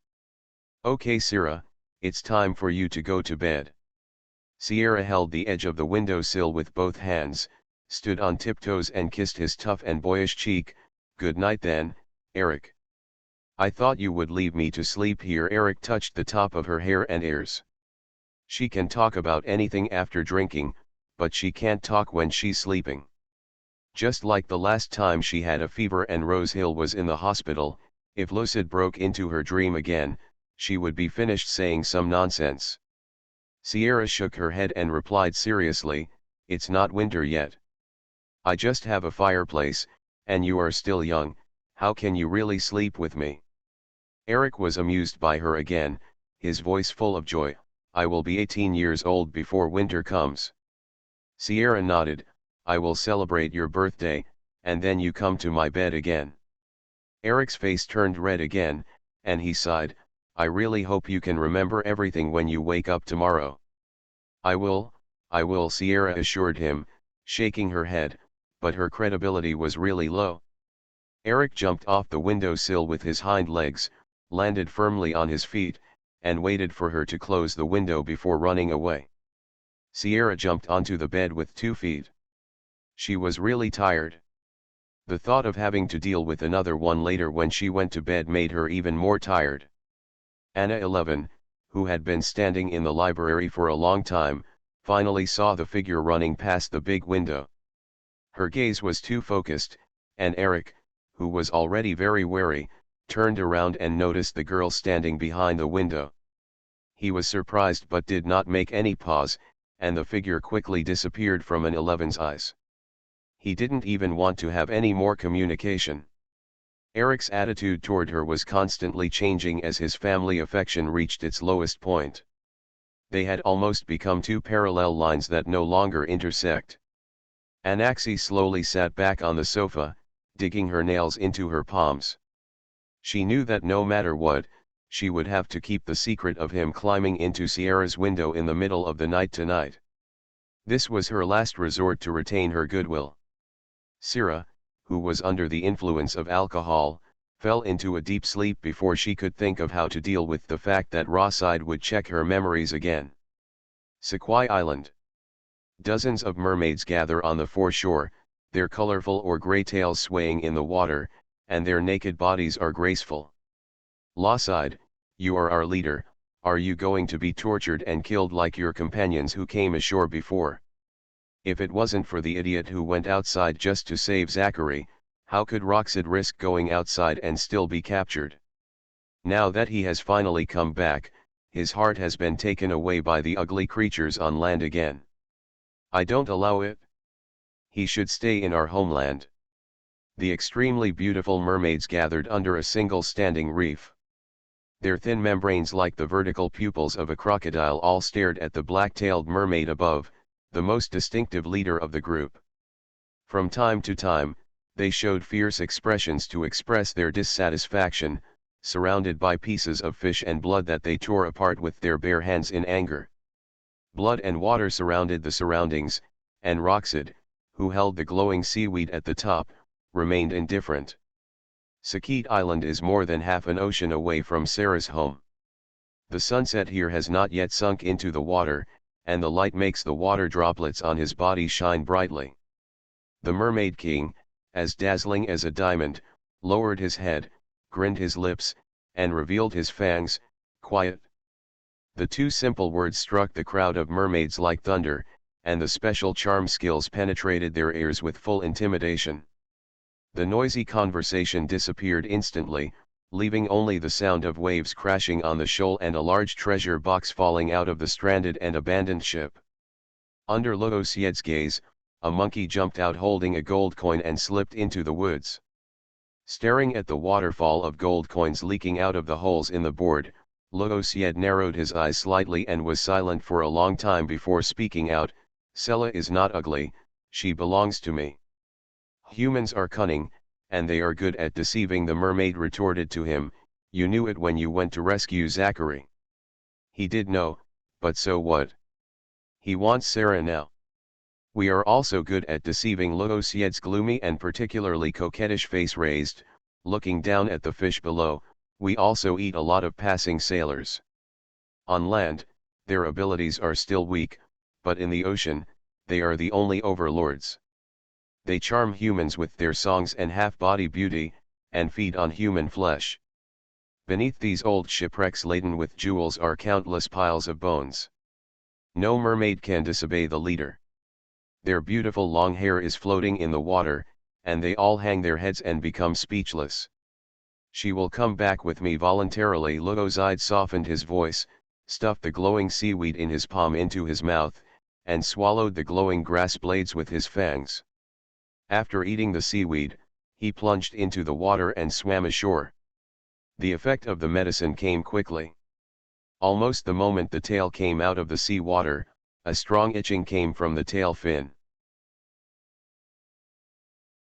Okay, Sierra, it's time for you to go to bed. Sierra held the edge of the windowsill with both hands, stood on tiptoes and kissed his tough and boyish cheek. Good night then, Eric. I thought you would leave me to sleep here. Eric touched the top of her hair and ears. She can talk about anything after drinking, but she can't talk when she's sleeping. Just like the last time she had a fever and Rose Hill was in the hospital, if Lucid broke into her dream again, she would be finished saying some nonsense. Sierra shook her head and replied seriously, it's not winter yet. I just have a fireplace, and you are still young, how can you really sleep with me? Eric was amused by her again, his voice full of joy. I will be 18 years old before winter comes. Sierra nodded, I will celebrate your birthday, and then you come to my bed again. Eric's face turned red again, and he sighed, I really hope you can remember everything when you wake up tomorrow. I will, Sierra assured him, shaking her head, but her credibility was really low. Eric jumped off the windowsill with his hind legs, landed firmly on his feet, and waited for her to close the window before running away. Sierra jumped onto the bed with 2 feet. She was really tired. The thought of having to deal with another one later when she went to bed made her even more tired. Anna 11, who had been standing in the library for a long time, finally saw the figure running past the big window. Her gaze was too focused, and Eric, who was already very wary, turned around and noticed the girl standing behind the window. He was surprised but did not make any pause, and the figure quickly disappeared from an 11's eyes. He didn't even want to have any more communication. Eric's attitude toward her was constantly changing as his family affection reached its lowest point. They had almost become 2 parallel lines that no longer intersect. Anaxi slowly sat back on the sofa, digging her nails into her palms. She knew that no matter what, she would have to keep the secret of him climbing into Sierra's window in the middle of the night tonight. This was her last resort to retain her goodwill. Sierra, who was under the influence of alcohol, fell into a deep sleep before she could think of how to deal with the fact that Rawside would check her memories again. Sequoia Island. Dozens of mermaids gather on the foreshore, their colorful or gray tails swaying in the water, and their naked bodies are graceful. Lawside, you are our leader, are you going to be tortured and killed like your companions who came ashore before? If it wasn't for the idiot who went outside just to save Zachary, how could Roxid risk going outside and still be captured? Now that he has finally come back, his heart has been taken away by the ugly creatures on land again. I don't allow it. He should stay in our homeland. The extremely beautiful mermaids gathered under a single standing reef. Their thin membranes like the vertical pupils of a crocodile all stared at the black-tailed mermaid above, the most distinctive leader of the group. From time to time, they showed fierce expressions to express their dissatisfaction, surrounded by pieces of fish and blood that they tore apart with their bare hands in anger. Blood and water surrounded the surroundings, and Roxid, who held the glowing seaweed at the top, remained indifferent. Sakit Island is more than half an ocean away from Sarah's home. The sunset here has not yet sunk into the water, and the light makes the water droplets on his body shine brightly. The Mermaid King, as dazzling as a diamond, lowered his head, grinned his lips, and revealed his fangs. Quiet. The two simple words struck the crowd of mermaids like thunder, and the special charm skills penetrated their ears with full intimidation. The noisy conversation disappeared instantly, leaving only the sound of waves crashing on the shoal and a large treasure box falling out of the stranded and abandoned ship. Under Logosied's gaze, a monkey jumped out holding a gold coin and slipped into the woods. Staring at the waterfall of gold coins leaking out of the holes in the board, Logosied narrowed his eyes slightly and was silent for a long time before speaking out. Sela is not ugly, she belongs to me. Humans are cunning, and they are good at deceiving, the mermaid retorted to him. You knew it when you went to rescue Zachary. He did know, but so what? He wants Sarah now. We are also good at deceiving. Logosied's gloomy and particularly coquettish face raised, looking down at the fish below. We also eat a lot of passing sailors. On land, their abilities are still weak, but in the ocean, they are the only overlords. They charm humans with their songs and half-body beauty, and feed on human flesh. Beneath these old shipwrecks laden with jewels are countless piles of bones. No mermaid can disobey the leader. Their beautiful long hair is floating in the water, and they all hang their heads and become speechless. She will come back with me voluntarily. Logosied softened his voice, stuffed the glowing seaweed in his palm into his mouth, and swallowed the glowing grass blades with his fangs. After eating the seaweed, he plunged into the water and swam ashore. The effect of the medicine came quickly. Almost the moment the tail came out of the sea water, a strong itching came from the tail fin.